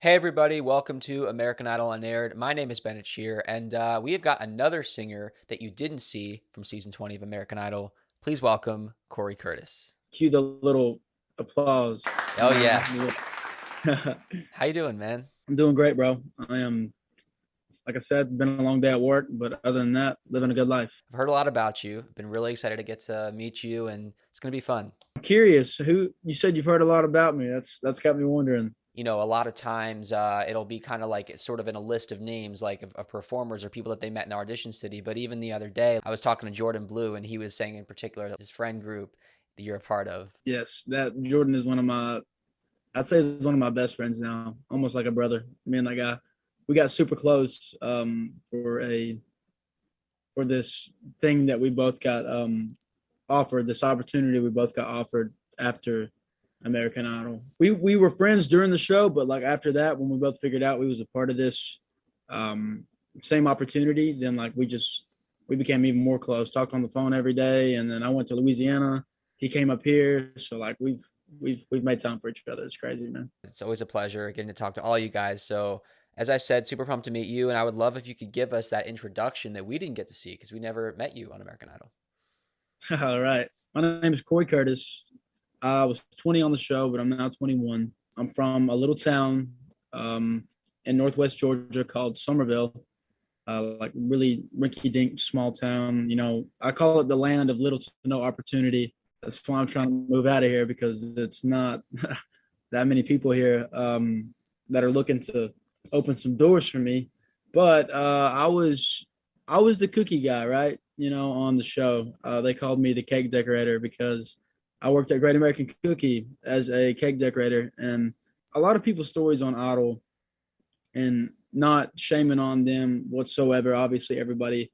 Hey everybody, welcome to American Idol Unaired. My name is Bennett Shear, and we have got another singer that you didn't see from season 20 of American Idol. Please welcome Corey Curtis. Cue the little applause. Oh yes. I'm How you doing, man? doing great, bro. I am, like I said, been a long day at work, but other than that, living a good life. I've heard a lot about you. Been really excited to get to meet you, and it's gonna be fun. I'm curious, who you said you've heard a lot about me. That's got me wondering. A lot of times it'll be kind of like it's sort of in a list of names, like of performers or people that they met in the audition city. But even the other day, I was talking to Jordan Blue, and he was saying in particular that his friend group that you're a part of. Yes, that Jordan is I'd say he's one of my best friends now, almost like a brother. Me and that guy, we got super close for this thing that we both got offered, this opportunity we both got offered after American Idol. We were friends during the show, but like after that, when we both figured out we was a part of this same opportunity, then like we became even more close. Talked on the phone every day, and then I went to Louisiana. He came up here, so like we've made time for each other. It's crazy, man. It's always a pleasure getting to talk to all you guys. So, as I said, super pumped to meet you, and I would love if you could give us that introduction that we didn't get to see because we never met you on American Idol. All right, my name is Corey Curtis. I was 20 on the show, but I'm now 21. I'm from a little town in Northwest Georgia called Somerville, like really rinky-dink small town. You know, I call it the land of little to no opportunity. That's why I'm trying to move out of here because it's not that many people here that are looking to open some doors for me. But I was the cookie guy, right? You know, on the show, they called me the cake decorator because I worked at Great American Cookie as a cake decorator, and a lot of people's stories on Idol, and not shaming on them whatsoever. Obviously, everybody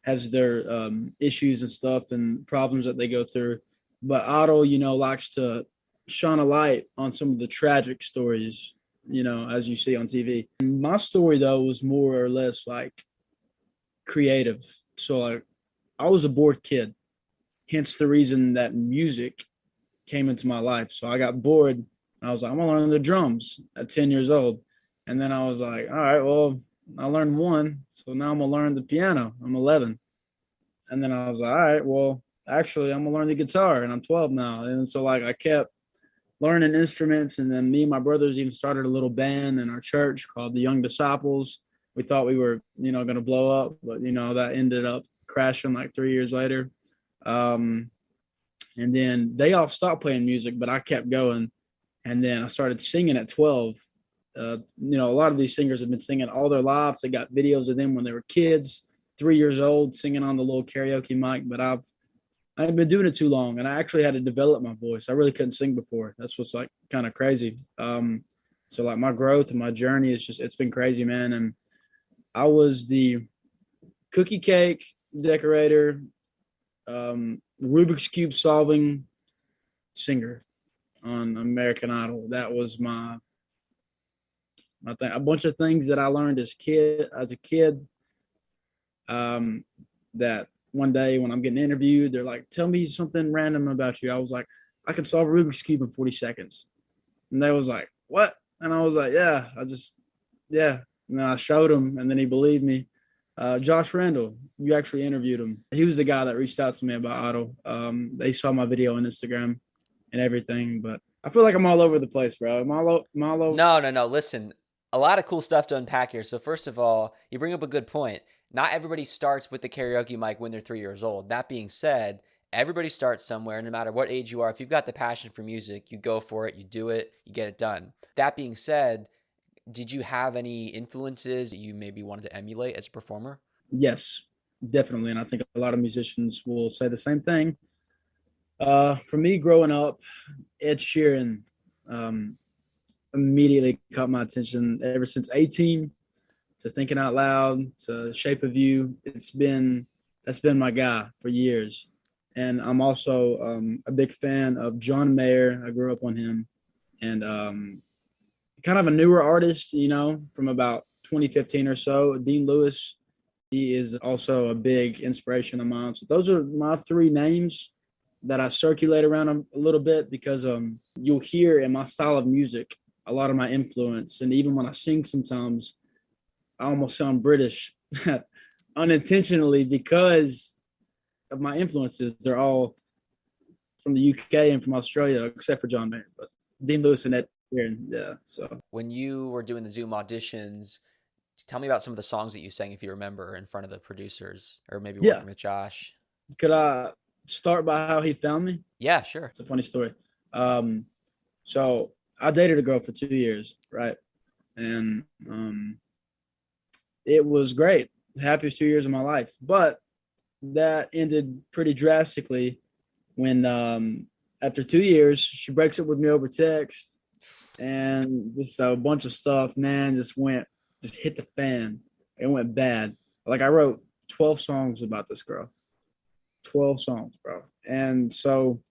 has their issues and stuff and problems that they go through, but Idol, you know, likes to shine a light on some of the tragic stories, you know, as you see on TV. And my story though was more or less like creative. So like I was a bored kid, hence the reason that music came into my life. So I got bored and I was like, I'm gonna learn the drums at 10 years old. And then I was like, all right, well, I learned one. So now I'm gonna learn the piano. I'm 11. And then I was like, all right, well, actually I'm gonna learn the guitar and I'm 12 now. And so like I kept learning instruments, and then me and my brothers even started a little band in our church called the Young Disciples. We thought we were, you know, gonna blow up, but you know, that ended up crashing like 3 years later. Um, and then they all stopped playing music, but I kept going. And then I started singing at 12. You know, a lot of these singers have been singing all their lives. They got videos of them when they were kids, 3 years old, singing on the little karaoke mic. But I've been doing it too long, and I actually had to develop my voice. I really couldn't sing before. That's what's like kind of crazy. So like my growth and my journey is just, it's been crazy, man. And I was the cookie cake decorator, Rubik's cube solving singer on American Idol. That was my thing. A bunch of things that I learned as a kid. That one day when I'm getting interviewed, they're like, "Tell me something random about you." I was like, "I can solve a Rubik's cube in 40 seconds," and they was like, "What?" And I was like, "Yeah, yeah." And then I showed him, and then he believed me. Josh Randall, you actually interviewed him. He was the guy that reached out to me about Idol. They saw my video on Instagram and everything, but I feel like I'm all over the place, bro. I'm all over. No, no, no. Listen, a lot of cool stuff to unpack here. So, first of all, you bring up a good point. Not everybody starts with the karaoke mic when they're 3 years old. That being said, everybody starts somewhere, no matter what age you are. If you've got the passion for music, you go for it, you do it, you get it done. That being said, did you have any influences that you maybe wanted to emulate as a performer? Yes, definitely, and I think a lot of musicians will say the same thing. For me, growing up, Ed Sheeran um, immediately caught my attention. Ever since 18 to Thinking Out Loud to Shape of You, that's been my guy for years. And I'm also a big fan of John Mayer. I grew up on him, and kind of a newer artist, you know, from about 2015 or so. Dean Lewis, he is also a big inspiration of mine. So those are my three names that I circulate around a little bit because you'll hear in my style of music a lot of my influence. And even when I sing sometimes, I almost sound British unintentionally because of my influences. They're all from the UK and from Australia, except for John Mayer, but Dean Lewis and Ed Sheeran, yeah. So When you were doing the Zoom auditions, tell me about some of the songs that you sang, if you remember, in front of the producers, or maybe yeah, working with Josh. could I start by how he found me? Yeah, sure. It's a funny story. Um, so I dated a girl for 2 years, right? And it was great, the happiest 2 years of my life. But that ended pretty drastically when after 2 years she breaks up with me over text, and just a bunch of stuff, man, just hit the fan. It went bad. Like I wrote 12 songs about this girl. 12 songs, bro. And so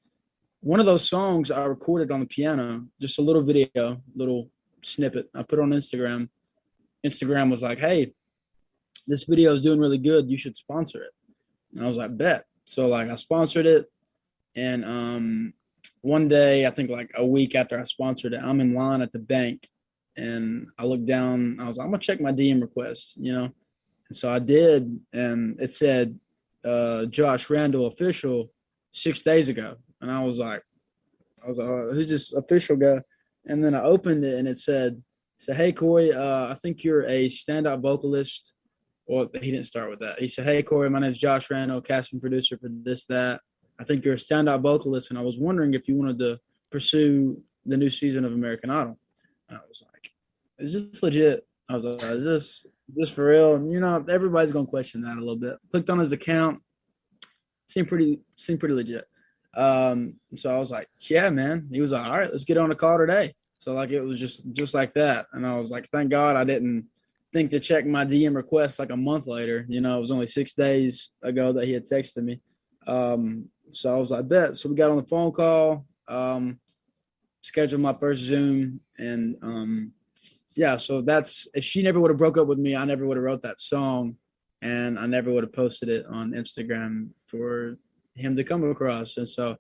one of those songs I recorded on the piano, just a little video, little snippet. I put it on Instagram. Instagram was like, "Hey, this video is doing really good. You should sponsor it." And I was like, "Bet." So like I sponsored it, and one day, I think like a week after I sponsored it, I'm in line at the bank, and I look down. I was like, "I'm gonna check my DM requests," you know. And so I did, and it said Josh Randall official 6 days ago, and I was like, oh, who's this official guy? And then I opened it, and it said, "Hey Corey, I think you're a stand-up vocalist." Well, he didn't start with that. He said, "Hey Corey, my name is Josh Randall, casting producer for this that. I think you're a stand-up vocalist, and I was wondering if you wanted to pursue the new season of American Idol." And I was like, "Is this legit?" I was like, "Is this for real?" And everybody's gonna question that a little bit. Clicked on his account, seemed pretty legit. So I was like, "Yeah, man." He was like, "All right, let's get on a call today." So like it was just like that, and I was like, "Thank God I didn't think to check my DM request like a month later." It was only 6 days ago that he had texted me. So I was like, "Bet." So we got on the phone call, scheduled my first Zoom, and yeah. So that's if she never would have broke up with me, I never would have wrote that song, and I never would have posted it on Instagram for him to come across. And so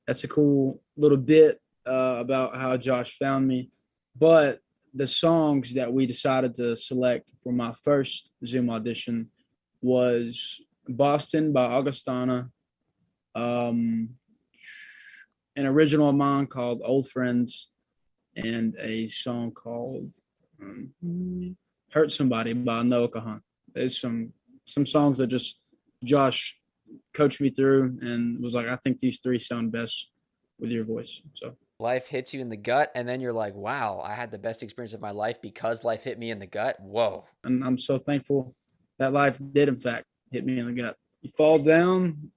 that's a cool little bit about how Josh found me. But the songs that we decided to select for my first Zoom audition was Boston by Augustana, um, an original of mine called Old Friends, and a song called Hurt Somebody by Noah Kahan. There's some songs that just Josh coached me through and was like, "I think these three sound best with your voice." So Life hits you in the gut, and then you're like, wow, I had the best experience of my life because life hit me in the gut. Whoa. and I'm so thankful that life did in fact hit me in the gut. You fall down,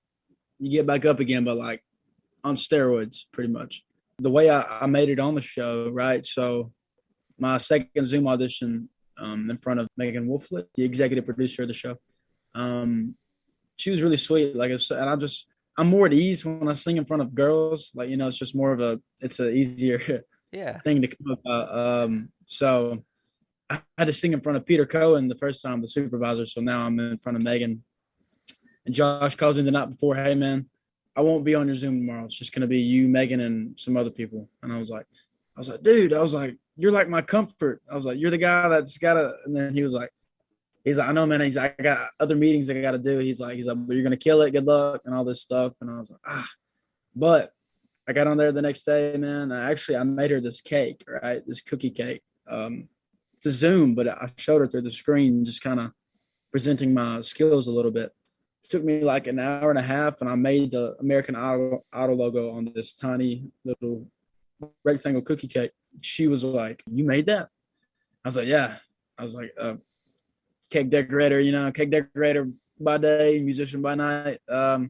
you get back up again, but like on steroids, pretty much. The way I made it on the show, right? So my second Zoom audition in front of Megan Wolflet, the executive producer of the show. She was really sweet. Like, and I'm more at ease when I sing in front of girls. Like, it's just more of it's an easier Yeah. thing to come about. So I had to sing in front of Peter Cohen the first time, the supervisor. So now I'm in front of Megan. And Josh calls me the night before, "Hey, man, I won't be on your Zoom tomorrow. It's just going to be you, Megan, and some other people." And I was like, "Dude," I was like, "You're like my comfort." I was like, "You're the guy that's got to," and then he's like, "I know, man." He's like, "I got other meetings I got to do." He's like, "But you're going to kill it. Good luck," and all this stuff. And I was like, but I got on there the next day, man. I made her this cake, right? This cookie cake. It's a Zoom, but I showed her through the screen, just kind of presenting my skills a little bit. It took me like an hour and a half, and I made the American Idol logo on this tiny little rectangle cookie cake. She was like, "You made that?" I was like, "Yeah." I was like, cake decorator, cake decorator by day, musician by night. That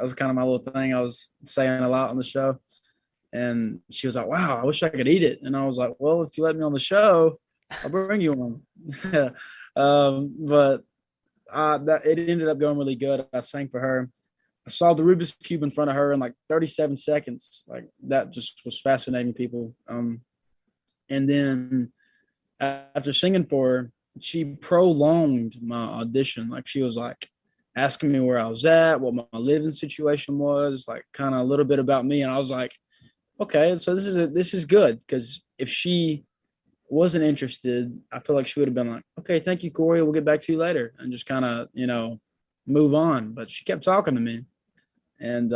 was kind of my little thing I was saying a lot on the show. And she was like, "Wow, I wish I could eat it." And I was like, "Well, if you let me on the show, I'll bring you one." But it ended up going really good. I sang for her. I solved the Rubik's Cube in front of her in like 37 seconds. Like that just was fascinating people. And then after singing for her, she prolonged my audition. Like she was like asking me where I was at, what my living situation was, like kind of a little bit about me. And I was like, "Okay, so this is good," because if she wasn't interested, I feel like she would have been like, okay, thank you, Corey. We'll get back to you later and just kind of, move on. But she kept talking to me. And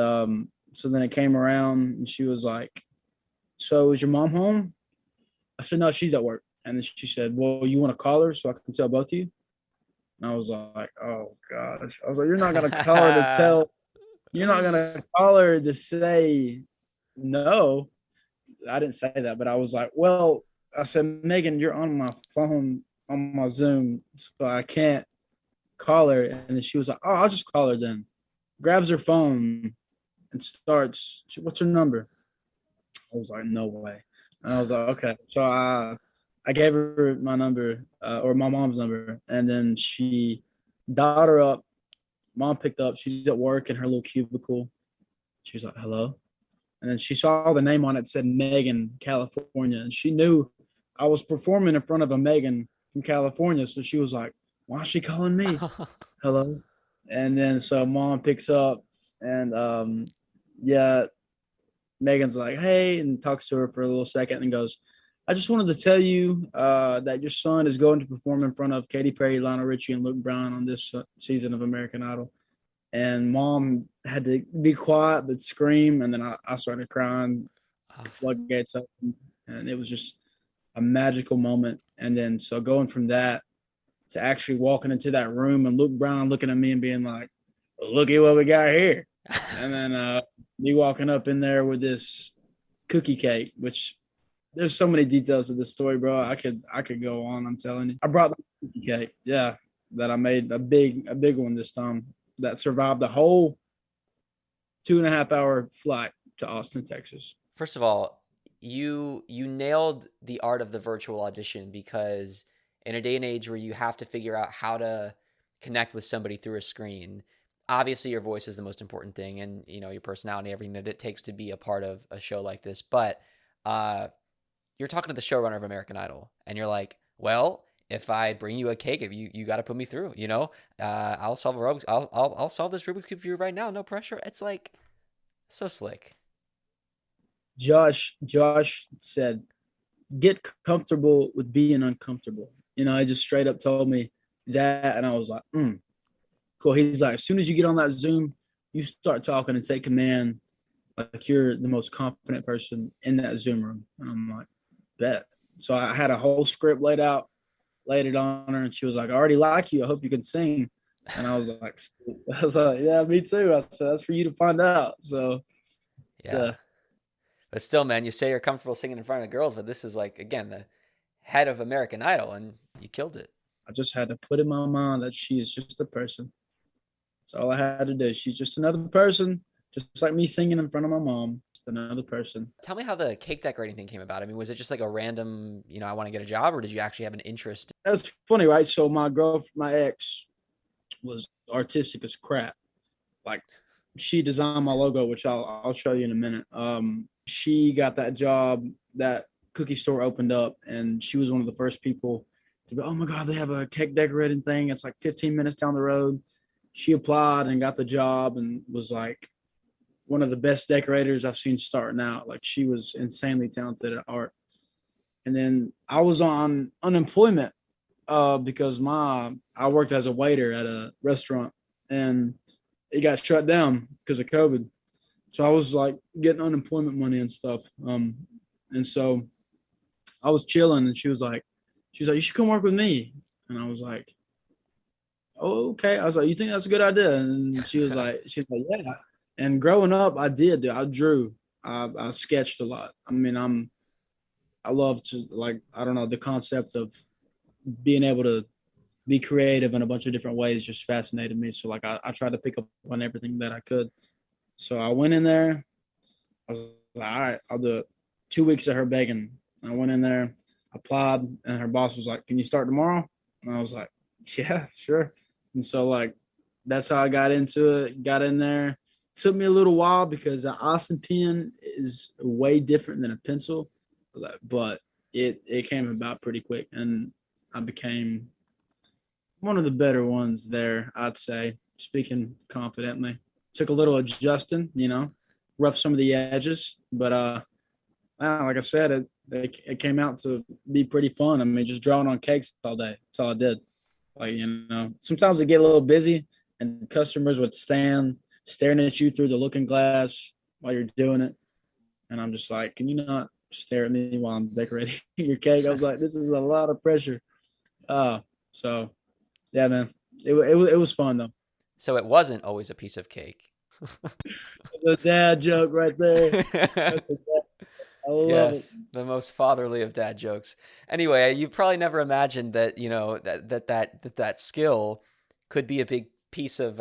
so then it came around and she was like, so is your mom home? I said, no, she's at work. And then she said, well, you want to call her so I can tell both of you? And I was like, oh gosh. I was like, you're not gonna call her to say no. I didn't say that, but I was like, well, I said, Megan, you're on my phone on my Zoom, so I can't call her. And then she was like, oh, I'll just call her then. Grabs her phone and starts, what's her number? I was like, no way. And I was like, okay. So I gave her my number, or my mom's number, and then she dialed her up. Mom picked up. She's at work in her little cubicle. She was like, hello. And then she saw the name on it said Megan, California. And she knew I was performing in front of a Megan from California. So she was like, why is she calling me? Hello. And then so mom picks up and yeah, Megan's like, hey, and talks to her for a little second and goes, I just wanted to tell you that your son is going to perform in front of Katy Perry, Lionel Richie, and Luke Bryan on this season of American Idol. And mom had to be quiet but scream, and then I started crying. The floodgates open, and it was just a magical moment. And then so going from that to actually walking into that room and Luke Bryan looking at me and being like, look at what we got here. And then me walking up in there with this cookie cake, which there's so many details of this story, bro. I could go on. I'm telling you, I brought the cookie cake, yeah, that I made a big one this time that survived the whole 2.5 hour flight to Austin, Texas. First of all, you nailed the art of the virtual audition because in a day and age where you have to figure out how to connect with somebody through a screen, obviously your voice is the most important thing and your personality, everything that it takes to be a part of a show like this. But uh, you're talking to the showrunner of American Idol, and you're like, well, if I bring you a cake, if you got to put me through, I'll solve a Rubik's, I'll solve this Rubik's cube for you right now, no pressure. It's like so slick. Josh said, "Get comfortable with being uncomfortable." I just straight up told me that, and I was like, "Cool." He's like, "As soon as you get on that Zoom, you start talking and take command, like you're the most confident person in that Zoom room." And I'm like, "Bet." So I had a whole script laid out, laid it on her, and she was like, "I already like you. I hope you can sing." And I was like, "Yeah, me too." I said, "That's for you to find out." So Yeah. yeah, But still, man, you say you're comfortable singing in front of girls, but this is like, again, the head of American Idol, and you killed it. I just had to put in my mind that she is just a person. That's all I had to do. She's just another person, just like me singing in front of my mom. Just another person. Tell me how the cake decorating thing came about. I mean, was it just like a random, I want to get a job, or did you actually have an interest? That's funny, right? So my ex was artistic as crap. Like she designed my logo, which I'll show you in a minute. She got that job. That cookie store opened up, and she was one of the first people to be, oh my god, they have a cake decorating thing. It's like 15 minutes down the road. She applied and got the job, and was like one of the best decorators I've seen starting out. Like she was insanely talented at art. And then I was on unemployment because I worked as a waiter at a restaurant, and it got shut down because of COVID. So I was like getting unemployment money and stuff. And so I was chilling, and she was like, you should come work with me. And I was like, oh, okay. I was like, you think that's a good idea? And she's like, yeah. And growing up, I did. I drew. I sketched a lot. I mean, I love to, like, I don't know, the concept of being able to be creative in a bunch of different ways just fascinated me. So like I tried to pick up on everything that I could. So I went in there. I was like, all right, I'll do it. 2 weeks of her begging. I went in there, applied, and her boss was like, can you start tomorrow? And I was like, yeah, sure. And so like that's how I got into it. Got in there. It took me a little while because an Austin pen is way different than a pencil. But it came about pretty quick, and I became one of the better ones there, I'd say, speaking confidently. Took a little adjusting, rough some of the edges, but Like I said, it came out to be pretty fun. I mean, just drawing on cakes all day. That's all I did. Like, sometimes it get a little busy and customers would stand staring at you through the looking glass while you're doing it. And I'm just like, can you not stare at me while I'm decorating your cake? I was like, this is a lot of pressure. Uh, so yeah, man, it was fun though. So it wasn't always a piece of cake. The dad joke right there. I love it. Yes, the most fatherly of dad jokes. Anyway, you probably never imagined that, that skill could be a big piece of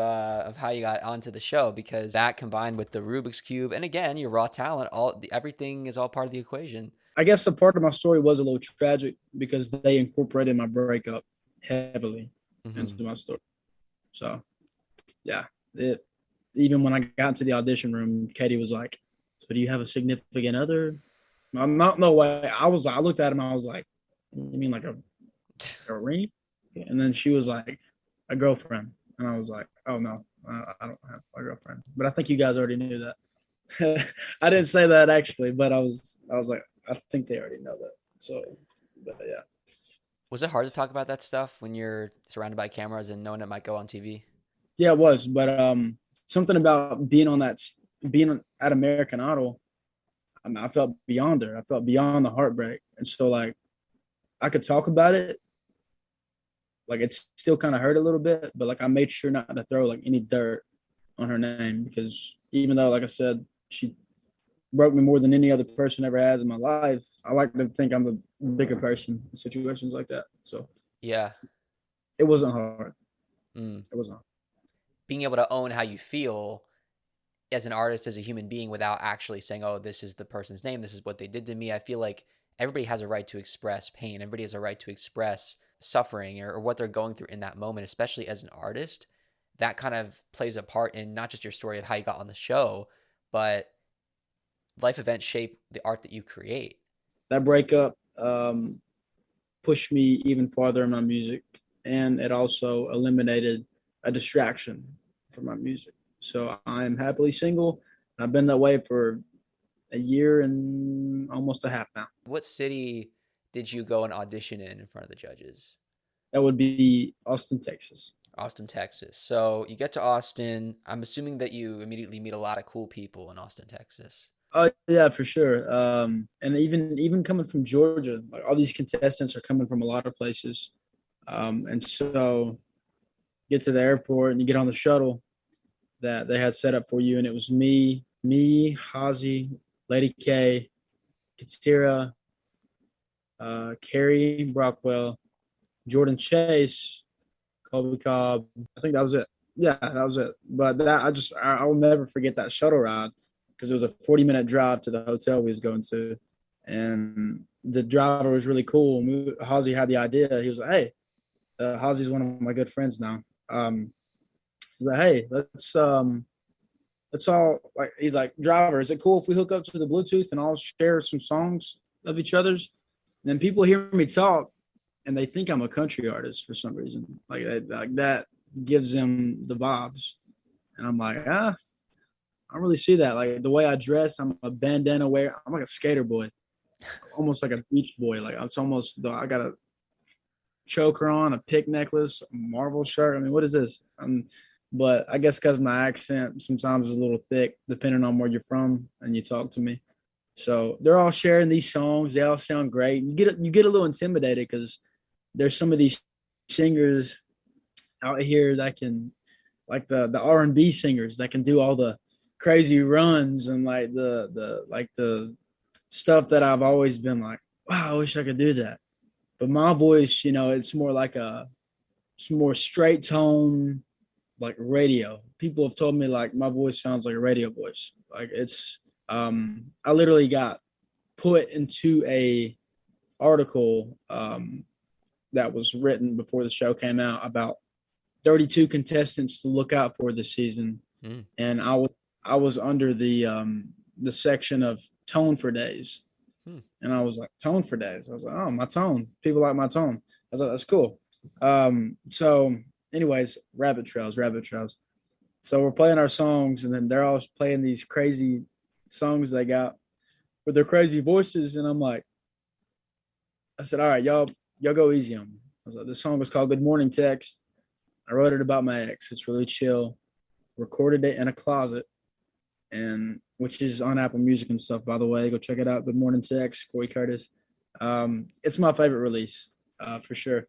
how you got onto the show, because that combined with the Rubik's Cube and again, your raw talent, everything is all part of the equation. I guess the part of my story was a little tragic because they incorporated my breakup heavily Hmm. into my story. So yeah, it even when I got into the audition room, Katie was like, "So do you have a significant other?" I'm not no way. I looked at him. I was like, "You mean like a ring?" And then she was like, "A girlfriend." And I was like, "Oh no, I don't have a girlfriend." But I think you guys already knew that. I didn't say that actually, but I was like, I think they already know that. So, but yeah, Was it hard to talk about that stuff when you're surrounded by cameras and knowing it might go on TV? yeah, it was. But something about being at American Idol, I felt beyond her. I felt beyond the heartbreak, and so like I could talk about it. Like it still kind of hurt a little bit, but like I made sure not to throw like any dirt on her name because even though, like I said, she broke me more than any other person ever has in my life. I like to think I'm a bigger person in situations like that. So Yeah. it wasn't hard. Mm. It wasn't hard. Being able to own how you feel as an artist, as a human being, without actually saying, "Oh, this is the person's name. This is what they did to me." I feel like everybody has a right to express pain. Everybody has a right to express suffering, or what they're going through in that moment, especially as an artist. That kind of plays a part in not just your story of how you got on the show, but life events shape the art that you create. That breakup pushed me even farther in my music, and it also eliminated a distraction from my music. So I am happily single. I've been that way for a year and almost a half now. What city did you go and audition in front of the judges? That would be Austin, Texas. Austin, Texas. So you get to Austin. I'm assuming that you immediately meet a lot of cool people in Austin, Texas. Oh yeah, for sure. And even coming from Georgia, like all these contestants are coming from a lot of places. And so get to the airport and you get on the shuttle that they had set up for you, and it was me, Hazy, Lady K, Katira, Carrie Brockwell, Jordan Chase, Colby Cobb. I think that was it. Yeah, that was it. But I'll never forget that shuttle ride because it was a 40-minute drive to the hotel we was going to, and the driver was really cool. And Hazy had the idea. He was like, "Hey, Hazy's one of my good friends now. He's like, hey, let's all like." He's like, "Driver, is it cool if we hook up to the Bluetooth and all share some songs of each other's?" And then people hear me talk and they think I'm a country artist for some reason. Like that gives them the vibes. And I'm like, I don't really see that. Like the way I dress, I'm a bandana wearer. I'm like a skater boy, almost like a beach boy. Like it's almost I got a choker on, a pick necklace, a Marvel shirt. I mean, what is this? But I guess because my accent sometimes is a little thick, depending on where you're from and you talk to me. So they're all sharing these songs. They all sound great. You get a little intimidated because there's some of these singers out here that can, like the R&B singers that can do all the crazy runs and like the stuff that I've always been like, wow, I wish I could do that. But my voice, it's more like it's more straight tone, like radio. People have told me like my voice sounds like a radio voice. Like I literally got put into a article that was written before the show came out about 32 contestants to look out for this season, Mm. and I was under the section of tone for days, Hmm. and I was like, tone for days. I was like, oh, my tone. People like my tone. I was like, that's cool. So, anyways, rabbit trails, rabbit trails. So we're playing our songs, and then they're all playing these crazy songs they got. with their crazy voices, and I said, all right, y'all go easy on me. I was like, this song was called Good Morning Text. I wrote it about my ex. It's really chill. Recorded it in a closet, and which is on Apple Music and stuff, by the way. Go check it out. Good Morning Text, Corey Curtis. It's my favorite release, for sure.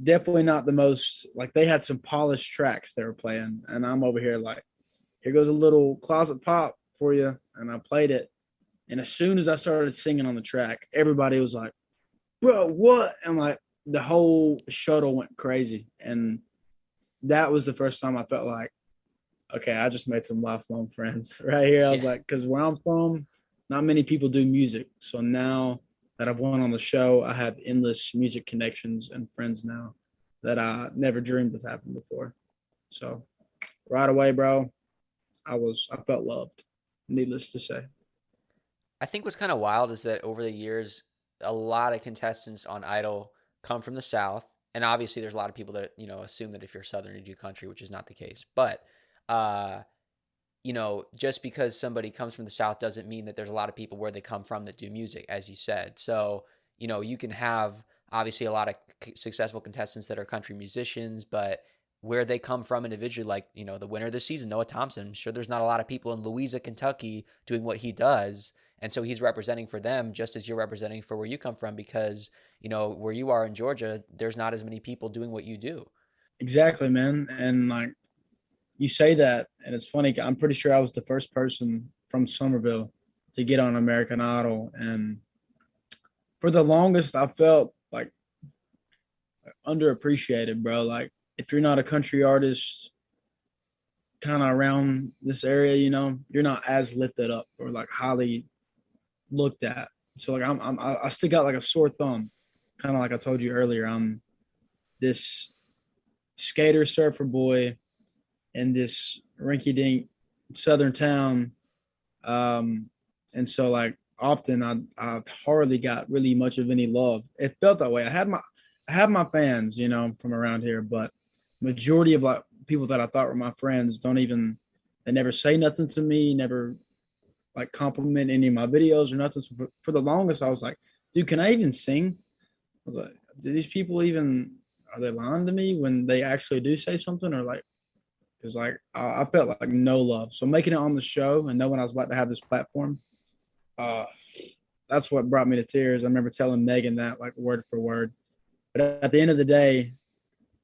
Definitely not the most, like, they had some polished tracks they were playing, and I'm over here like, here goes a little closet pop for you, and I played it. And as soon as I started singing on the track, everybody was like, bro, what? And like the whole shuttle went crazy. And that was the first time I felt like, okay, I just made some lifelong friends right here. I was Yeah. like, because where I'm from, not many people do music. So now that I've won on the show, I have endless music connections and friends now that I never dreamed of having before. So right away, bro, I felt loved, needless to say. I think what's kind of wild is that over the years, a lot of contestants on Idol come from the South, and obviously there's a lot of people that assume that if you're Southern you do country, which is not the case. But uh, just because somebody comes from the South doesn't mean that there's a lot of people where they come from that do music, as you said. So you can have obviously a lot of successful contestants that are country musicians, but where they come from individually, like the winner of the season, Noah Thompson. I'm sure there's not a lot of people in Louisa, Kentucky, doing what he does, and so he's representing for them just as you're representing for where you come from, because where you are in Georgia, there's not as many people doing what you do. Exactly, man. And like you say that, and it's funny. I'm pretty sure I was the first person from Somerville to get on American Idol, and for the longest, I felt like underappreciated, bro. Like if you're not a country artist, kind of around this area, you're not as lifted up or like highly looked at. So like I still got like a sore thumb, kind of like I told you earlier. I'm this skater surfer boy in this rinky dink southern town. And so like often I've hardly got really much of any love. It felt that way. I have my fans, from around here, but majority of like people that I thought were my friends don't even, they never say nothing to me, never like compliment any of my videos or nothing. So for the longest, I was like, dude, can I even sing? I was like, do these people even, are they lying to me when they actually do say something, or like, because like I felt like no love. So making it on the show and knowing I was about to have this platform, uh, that's what brought me to tears. I remember telling Megan that like word for word. But at the end of the day,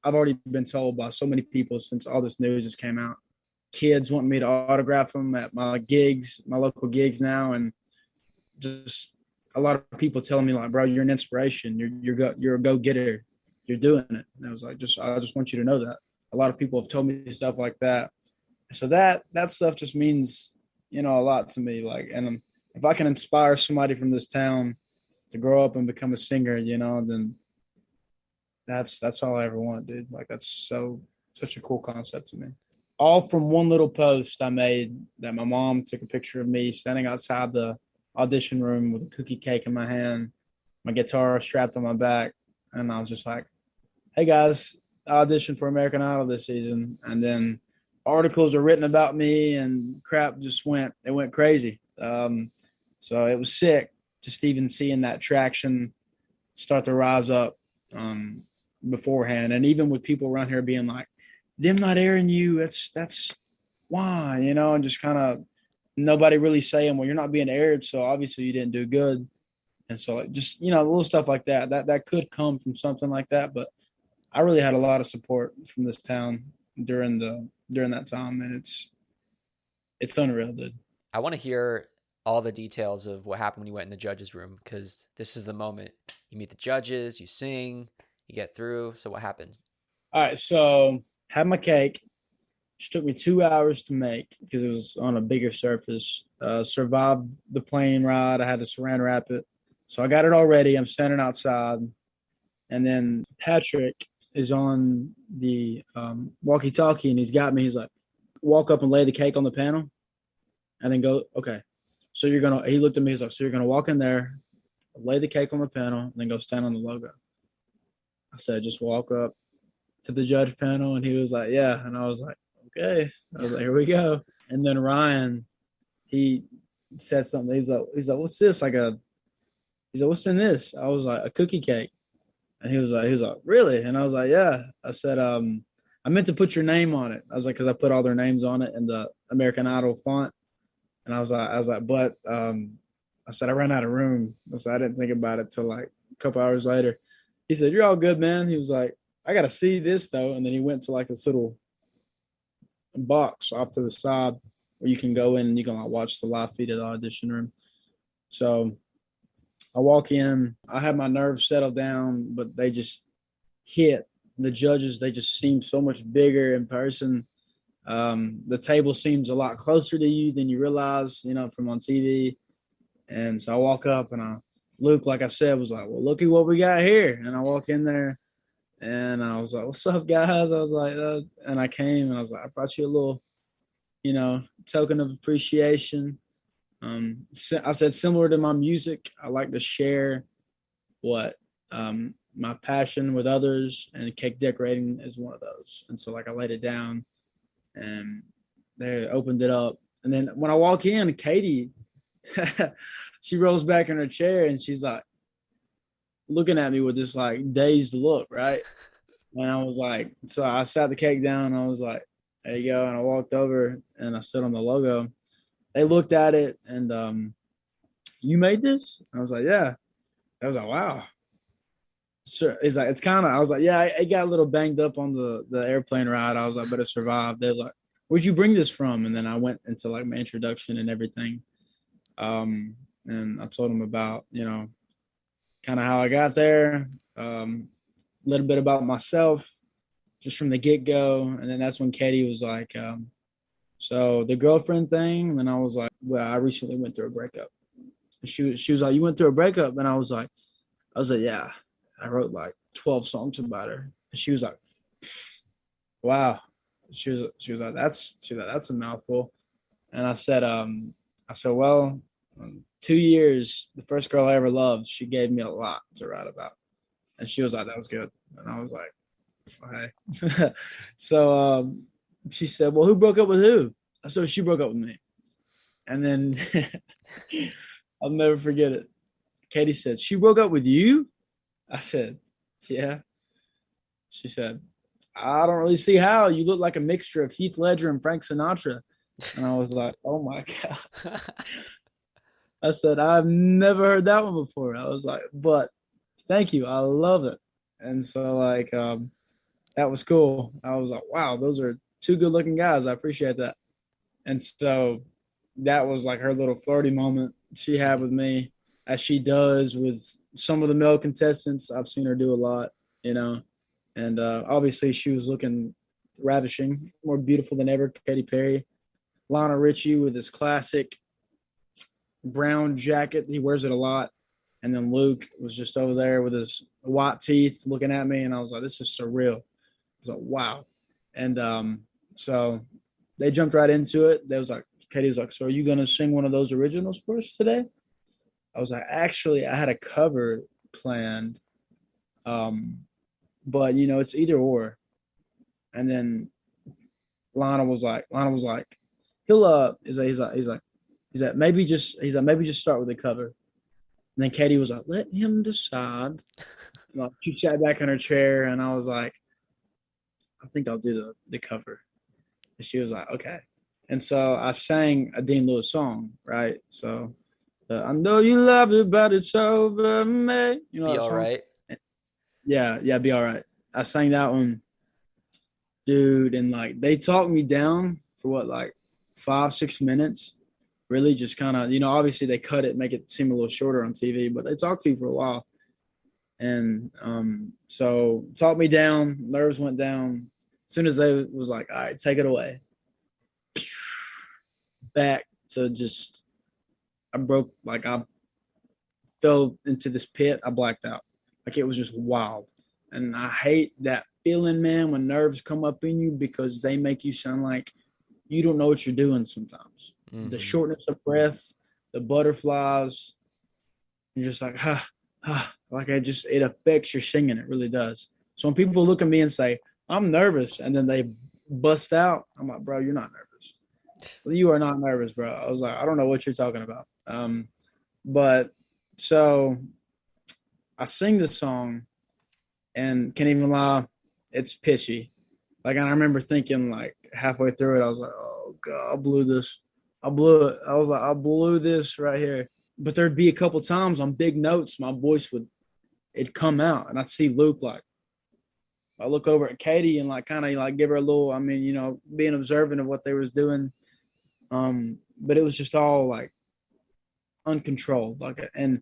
I've already been told by so many people since all this news just came out. Kids want me to autograph them at my gigs, my local gigs now, and just a lot of people telling me like, "Bro, you're an inspiration. You're a go getter. You're doing it." And I was like, I just want you to know that. A lot of people have told me stuff like that. So that stuff just means a lot to me. Like, and if I can inspire somebody from this town to grow up and become a singer, then that's all I ever want, dude. Like that's such a cool concept to me. All from one little post I made that my mom took a picture of me standing outside the audition room with a cookie cake in my hand, my guitar strapped on my back, and I was just like, "Hey guys, I auditioned for American Idol this season," and then articles are written about me and crap just went crazy. So it was sick just even seeing that traction start to rise up um, beforehand, and even with people around here being like, "Them not airing you, that's why," and just kind of nobody really saying, "Well, you're not being aired, so obviously you didn't do good." And so like, just little stuff like that could come from something like that, but I really had a lot of support from this town during that time, and it's unreal, dude. I want to hear all the details of what happened when you went in the judges' room, because this is the moment you meet the judges, you sing, you get through. So what happened? All right, so had my cake. Which took me 2 hours to make because it was on a bigger surface. Survived the plane ride. I had to saran wrap it. So I got it all ready. I'm standing outside. And then Patrick is on the walkie talkie and he's got me. He's like, walk up and lay the cake on the panel and then go, okay. So he looked at me. He's like, so you're going to walk in there, lay the cake on the panel, and then go stand on the logo. I said, just walk up to the judge panel. And he was like, yeah. And I was like, okay. I was like, here we go. And then Ryan, he said something. He's like, what's this? He's like, what's in this? I was like, a cookie cake. And he was like, really? And I was like, yeah. I said, I meant to put your name on it. I was like, because I put all their names on it in the American Idol font. And I was like, but I said I ran out of room. I said I didn't think about it till like a couple hours later. He said, "You're all good, man." He was like, "I gotta see this though." And then he went to like this little box off to the side where you can go in and you can like watch the live feed of the audition room. So I walk in. I have my nerves settled down, but they just hit. The judges, they just seem so much bigger in person. The table seems a lot closer to you than you realize, from on TV. And so I walk up and Luke, like I said, was like, well, look at what we got here. And I walk in there and I was like, what's up, guys? I was like, and I came and I was like, I brought you a little, token of appreciation. I said, similar to my music, I like to share what my passion with others, and cake decorating is one of those. And so, like, I laid it down and they opened it up. And then when I walk in, Katie, she rolls back in her chair and she's like looking at me with this like dazed look, right? And I was like, so I sat the cake down and I was like, there you go. And I walked over and I stood on the logo. They looked at it and you made this? I was like, yeah. I was like, wow. Sure. It's like, it's kind of, I was like, yeah, it got a little banged up on the airplane ride. I was like, but it survived. They were like, where'd you bring this from? And then I went into like my introduction and everything. And I told them about, kind of how I got there, a little bit about myself just from the get go. And then that's when Katie was like, so the girlfriend thing. And then I was like, well, I recently went through a breakup. And she was like, you went through a breakup? And I was like, yeah, I wrote like 12 songs about her. And she was like, wow. She was like, that's a mouthful. And I said, well, 2 years, the first girl I ever loved, she gave me a lot to write about. And she was like, that was good. And I was like, okay. So she said, well, who broke up with who? So she broke up with me. And then I'll never forget it. Katie said, she broke up with you? I said, yeah. She said, I don't really see how. You look like a mixture of Heath Ledger and Frank Sinatra. And I was like, oh my God. I said, I've never heard that one before. I was like, but thank you. I love it. And so like that was cool. I was like, wow, those are two good looking guys. I appreciate that. And so that was like her little flirty moment she had with me, as she does with some of the male contestants. I've seen her do a lot. And obviously she was looking ravishing, more beautiful than ever. Katy Perry, Lionel Richie with his classic brown jacket. He wears it a lot. And then Luke was just over there with his white teeth looking at me. And I was like, this is surreal. I was like, wow. And so they jumped right into it. They was like, Katie was like, so are you going to sing one of those originals for us today? I was like, actually, I had a cover planned. But, it's either or. And then Lionel was like, he's like, maybe just start with the cover. And then Katie was like, let him decide. Like, she sat back in her chair, and I was like, I think I'll do the cover. And she was like, okay. And so I sang a Dean Lewis song, right? So I know you love it, but it's over me. You know Be that all song? right. Yeah, be all right. I sang that one, dude, and like they talked me down for what, like 5-6 minutes. Really just kind of, obviously they cut it, make it seem a little shorter on TV, but they talked to you for a while. And so talked me down, nerves went down. As soon as they was like, all right, take it away. Back to just, I fell into this pit. I blacked out. Like it was just wild. And I hate that feeling, man, when nerves come up in you, because they make you sound like you don't know what you're doing sometimes. Mm-hmm. The shortness of breath, the butterflies, you're just like, like it affects your singing. It really does. So when people look at me and say, I'm nervous, and then they bust out, I'm like, bro, you're not nervous. You are not nervous, bro. I was like, I don't know what you're talking about. But so I sing the song and can't even lie, it's pitchy. Like, and I remember thinking, like, halfway through it, I was like, oh god, I blew this. I blew it. I was like, I blew this right here. But there'd be a couple times on big notes, my voice would it'd come out, and I'd see Luke, like, I look over at Katie and like kind of like give her a little. I mean, being observant of what they was doing. But it was just all like uncontrolled. Like, and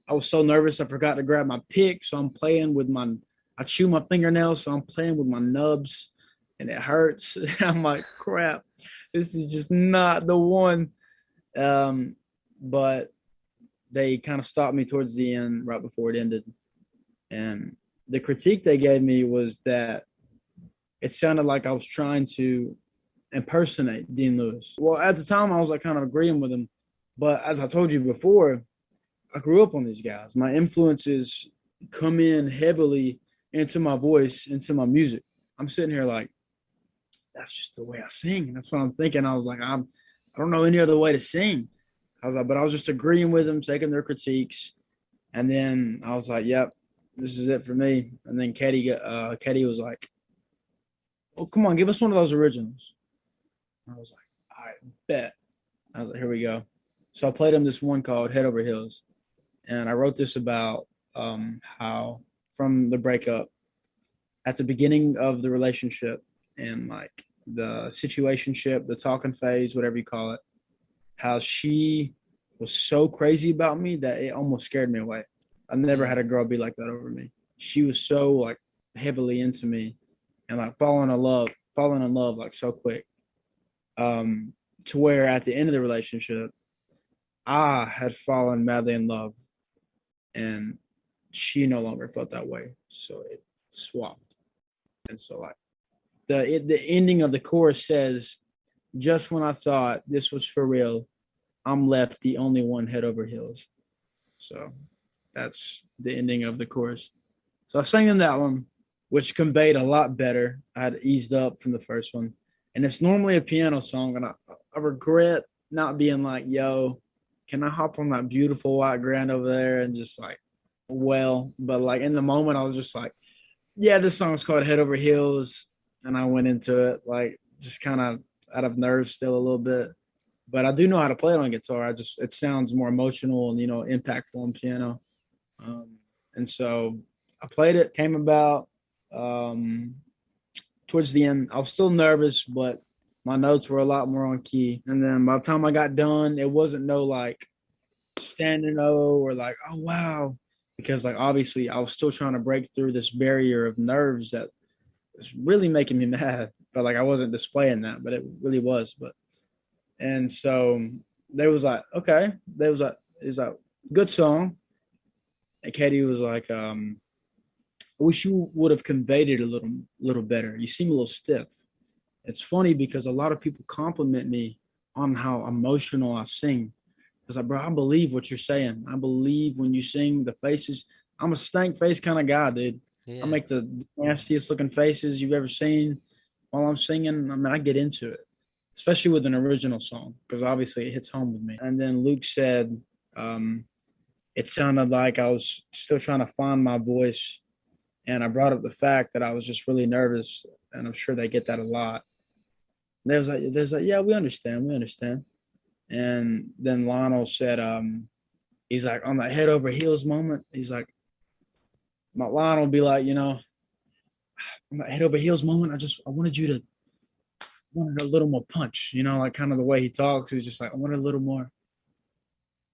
I was so nervous I forgot to grab my pick, so I'm playing with my. I chew my fingernails, so I'm playing with my nubs, and it hurts. I'm like, crap, this is just not the one. Um, but they kind of stopped me towards the end, right before it ended, and the critique they gave me was that it sounded like I was trying to impersonate Dean Lewis. Well, at the time, I was like kind of agreeing with him, but as I told you before, I grew up on these guys. My influences come in heavily into my voice, into my music. I'm sitting here like, that's just the way I sing. And that's what I'm thinking. I was like, I don't know any other way to sing. I was like, but I was just agreeing with them, taking their critiques. And then I was like, yep, this is it for me. And then Katie was like, oh, come on, give us one of those originals. I was like, all right, bet. I was like, here we go. So I played him this one called Head Over Heels. And I wrote this about how from the breakup, at the beginning of the relationship and like the situationship, the talking phase, whatever you call it, how she was so crazy about me that it almost scared me away. I never had a girl be like that over me. She was so like heavily into me and like falling in love like so quick. To where at the end of the relationship, I had fallen madly in love and she no longer felt that way. So it swapped. And so like the ending of the chorus says, just when I thought this was for real, I'm left the only one head over heels. So that's the ending of the chorus. So I sang in that one, which conveyed a lot better. I had eased up from the first one. And it's normally a piano song, and I regret not being like, yo, can I hop on that beautiful white grand over there and just like, but like in the moment, I was just like, yeah, this song's called Head Over Heels. And I went into it like just kind of out of nerves still a little bit. But I do know how to play it on guitar. It sounds more emotional and, impactful on piano. Um, and so I played it, came about um, towards the end. I was still nervous, but my notes were a lot more on key. And then by the time I got done, it wasn't no like standing O or like, oh, wow. Because like obviously I was still trying to break through this barrier of nerves that was really making me mad. But like I wasn't displaying that, but it really was. And so they was like, okay. They was like, it's like good song. And Katie was like, I wish you would have conveyed it a little better. You seem a little stiff. It's funny because a lot of people compliment me on how emotional I sing. Because like, bro, I believe what you're saying. I believe when you sing the faces. I'm a stank face kind of guy, dude. I Yeah. make the nastiest looking faces you've ever seen while I'm singing. I mean, I get into it, especially with an original song, because obviously it hits home with me. And then Luke said, um, it sounded like I was still trying to find my voice. And I brought up the fact that I was just really nervous. And I'm sure they get that a lot. And there's like, yeah, we understand. And then Lionel said, he's like, on that head over heels moment, he's like, my Lionel will be like, on that head over heels moment, I wanted a little more punch, like kind of the way he talks. He's just like, I wanted a little more,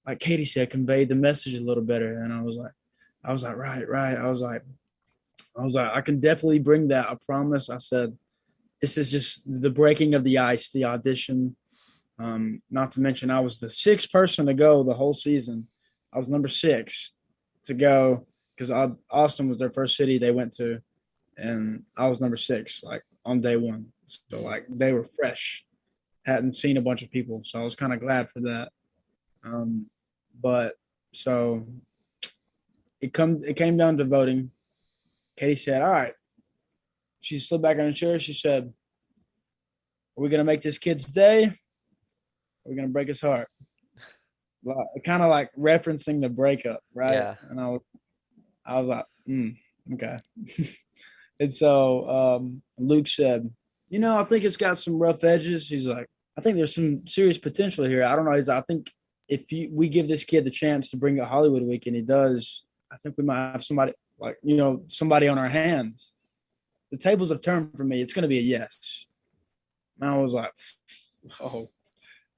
like Katie said, conveyed the message a little better. And I was like, right. I was like, I can definitely bring that. I promise. I said, this is just the breaking of the ice, the audition. Not to mention, I was the sixth person to go the whole season. I was number six to go because Austin was their first city they went to, and I was number six, like on day one. So like they were fresh, hadn't seen a bunch of people, so I was kind of glad for that. But so it came down to voting. Katie said, "All right." She slid back on the chair. She said, "Are we gonna make this kid's day? Are we gonna break his heart? Kind of like referencing the breakup, right? Yeah. And I was like, okay. And so Luke said, I think it's got some rough edges. He's like, I think there's some serious potential here. I don't know. He's like, I think if we give this kid the chance to bring it Hollywood Week and he does, I think we might have somebody like, somebody on our hands. The tables have turned for me. It's going to be a yes. And I was like, oh,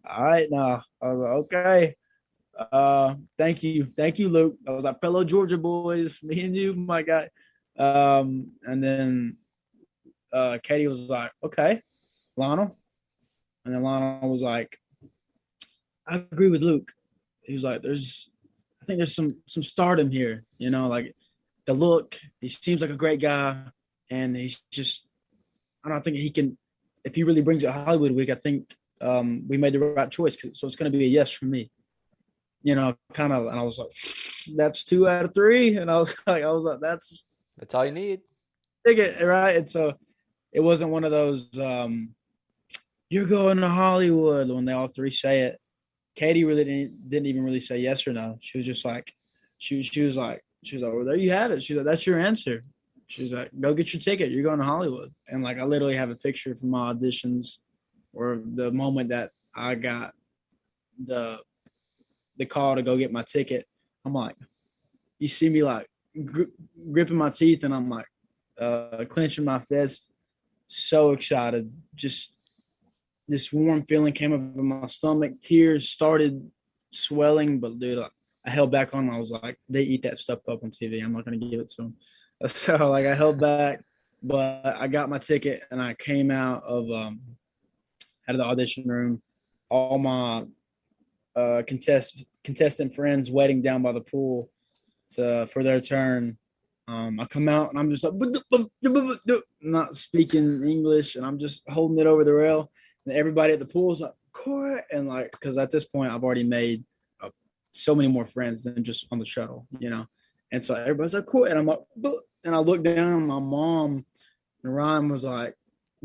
all right. Now I was like, okay. Thank you. Thank you, Luke. I was like, fellow Georgia boys, me and you, my guy. And then Katie was like, okay, Lionel. And then Lionel was like, I agree with Luke. He was like, I think there's some stardom here, like the look. He seems like a great guy, and he's just, I don't think he can. If he really brings it Hollywood Week, I think we made the right choice. So it's going to be a yes from me. Kind of, and I was like, that's 2 out of 3, and I was like, That's all you need. ticket, right? And so it wasn't one of those you're going to Hollywood when they all three say it. Katie really didn't even really say yes or no. She was just like, she was like, well, there you have it. She's like, that's your answer. She's like, go get your ticket. You're going to Hollywood. And like, I literally have a picture from my auditions, or the moment that I got the call to go get my ticket. I'm like, you see me like gripping my teeth, and I'm like clenching my fist, so excited. Just this warm feeling came up in my stomach. Tears started swelling, but dude, I held back on them. I was like, they eat that stuff up on TV. I'm not gonna give it to them. So like I held back, but I got my ticket and I came out of the audition room. All my contestant friends waiting down by the pool for their turn. I come out and I'm just like not speaking English, and I'm just holding it over the rail. And everybody at the pool is like, Corey, and like, because at this point I've already made so many more friends than just on the shuttle. And so everybody's like, Corey, and I'm like, and I look down, and my mom and Ryan was like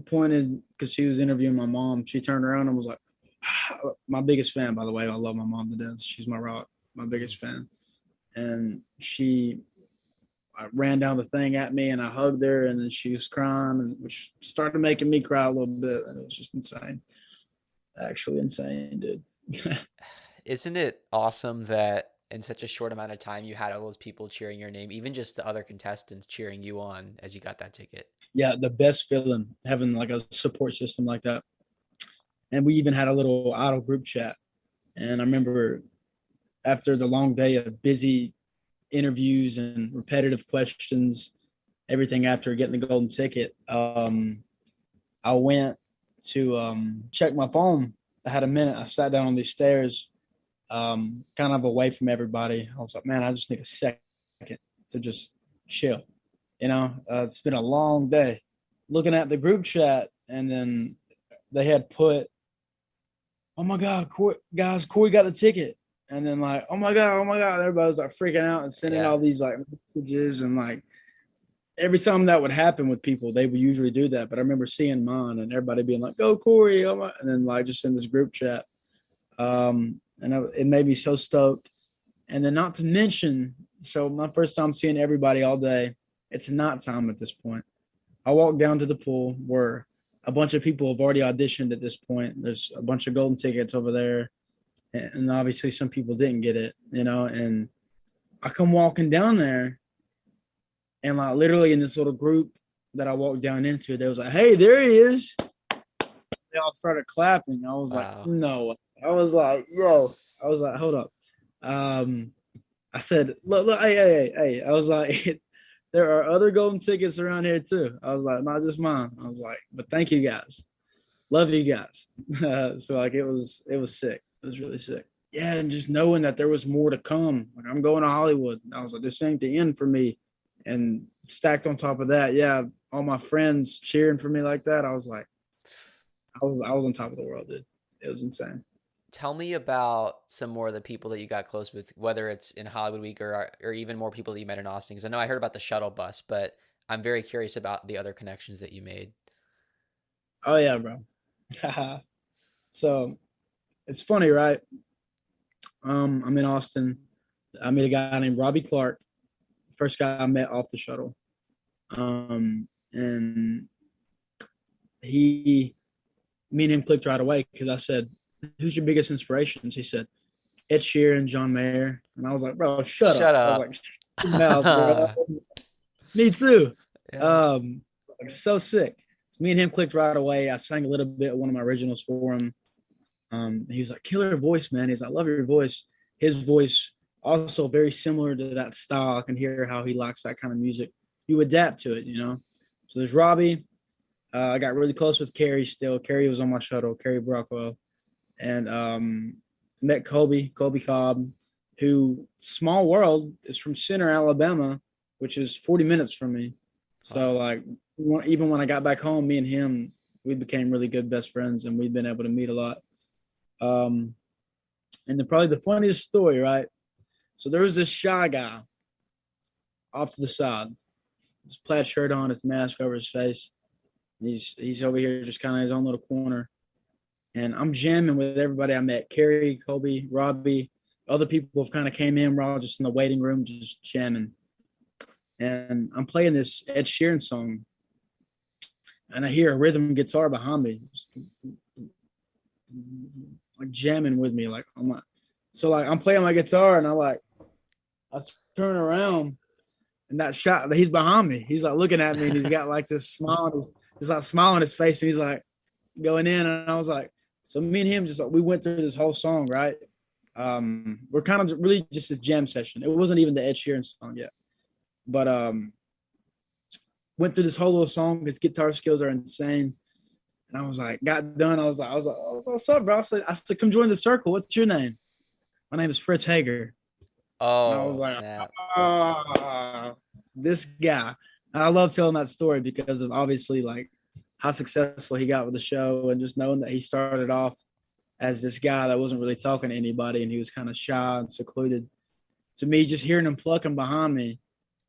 pointed because she was interviewing my mom. She turned around and was like, my biggest fan, by the way. I love my mom to death. She's my rock, my biggest fan. And she ran down the thing at me, and I hugged her, and then she was crying, and which started making me cry a little bit. And it was just insane. Actually insane, dude. Isn't it awesome that in such a short amount of time you had all those people cheering your name, even just the other contestants cheering you on as you got that ticket? Yeah, the best feeling having like a support system like that. And we even had a little idol group chat. And I remember after the long day of busy interviews and repetitive questions, everything after getting the golden ticket, I went to check my phone. I had a minute. I sat down on these stairs, kind of away from everybody. I was like, man, I just need a second to just chill. It's been a long day. Looking at the group chat, and then they had put, oh my God, guys, Corey got the ticket. And then like, oh my God, oh my God. Everybody was like freaking out and sending Yeah. all these like messages, and like every time that would happen with people, they would usually do that. But I remember seeing mine and everybody being like, go Corey, oh my, and then like just in this group chat. It made me so stoked. And then not to mention, so my first time seeing everybody all day, it's nighttime at this point. I walked down to the pool where a bunch of people have already auditioned at this point. There's a bunch of golden tickets over there. And obviously some people didn't get it. And I come walking down there, and like literally in this little group that I walked down into, they was like, hey, there he is. They all started clapping. I was like, Wow. no. I was like, yo. I was like, hold up. Um, I said, look, hey. I was like, there are other golden tickets around here too. I was like, not just mine. I was like, but thank you guys. Love you guys. So like it was sick. It was really sick. Yeah, and just knowing that there was more to come. Like I'm going to Hollywood. I was like, this ain't the end for me. And stacked on top of that, yeah, all my friends cheering for me like that. I was like, I was on top of the world, dude. It was insane. Tell me about some more of the people that you got close with, whether it's in Hollywood Week or even more people that you met in Austin. Because I know I heard about the shuttle bus, but I'm very curious about the other connections that you made. Oh yeah, bro. So it's funny, right? I'm in Austin. I met a guy named Robbie Clark, first guy I met off the shuttle. And he, me and him clicked right away because I said, "Who's your biggest inspirations?" He said, "Ed Sheeran, John Mayer," and I was like, "Bro, shut Shut up!" I was up. like, "Shut your mouth, bro." Me too. Yeah. Um, like so sick. So me and him clicked right away. I sang a little bit of one of my originals for him. He was like, "Killer voice, man." He's like, "I love your voice." His voice also very similar to that style. I can hear how he likes that kind of music. You adapt to it, you know. So there's Robbie. I got really close with Carrie still. Carrie was on my shuttle, Carrie Brockwell, and met Kobe Cobb, who small world is from Center, Alabama, which is 40 minutes from me. So Wow. like even when I got back home, me and him we became really good best friends, and we've been able to meet a lot. Um, and then probably the funniest story, right? So there was this shy guy off to the side, his plaid shirt on, his mask over his face. He's over here just kind of in his own little corner, and I'm jamming with everybody I met. Carrie, Kobe, Robbie, other people have kind of came in. We're all just in the waiting room, just jamming. And I'm playing this Ed Sheeran song, and I hear a rhythm guitar behind me, just, like jamming with me. Like I'm like, so like I'm playing my guitar, and I turn around, and that shot, he's behind me. He's like looking at me, and he's got like this smile. He's like smiling on his face, and he's like going in, and I was like, so me and him just we went through this whole song, right? We're kind of really just this jam session. It wasn't even the Ed Sheeran song yet, but went through this whole little song. His guitar skills are insane, and I was like, got done. I was like, what's up, bro? I said, come join the circle. What's your name? My name is Fritz Hager, and I was Oh, like, snap. this guy. And I love telling that story because of obviously like how successful he got with the show, and just knowing that he started off as this guy that wasn't really talking to anybody, and he was kind of shy and secluded. To me, just hearing him plucking behind me,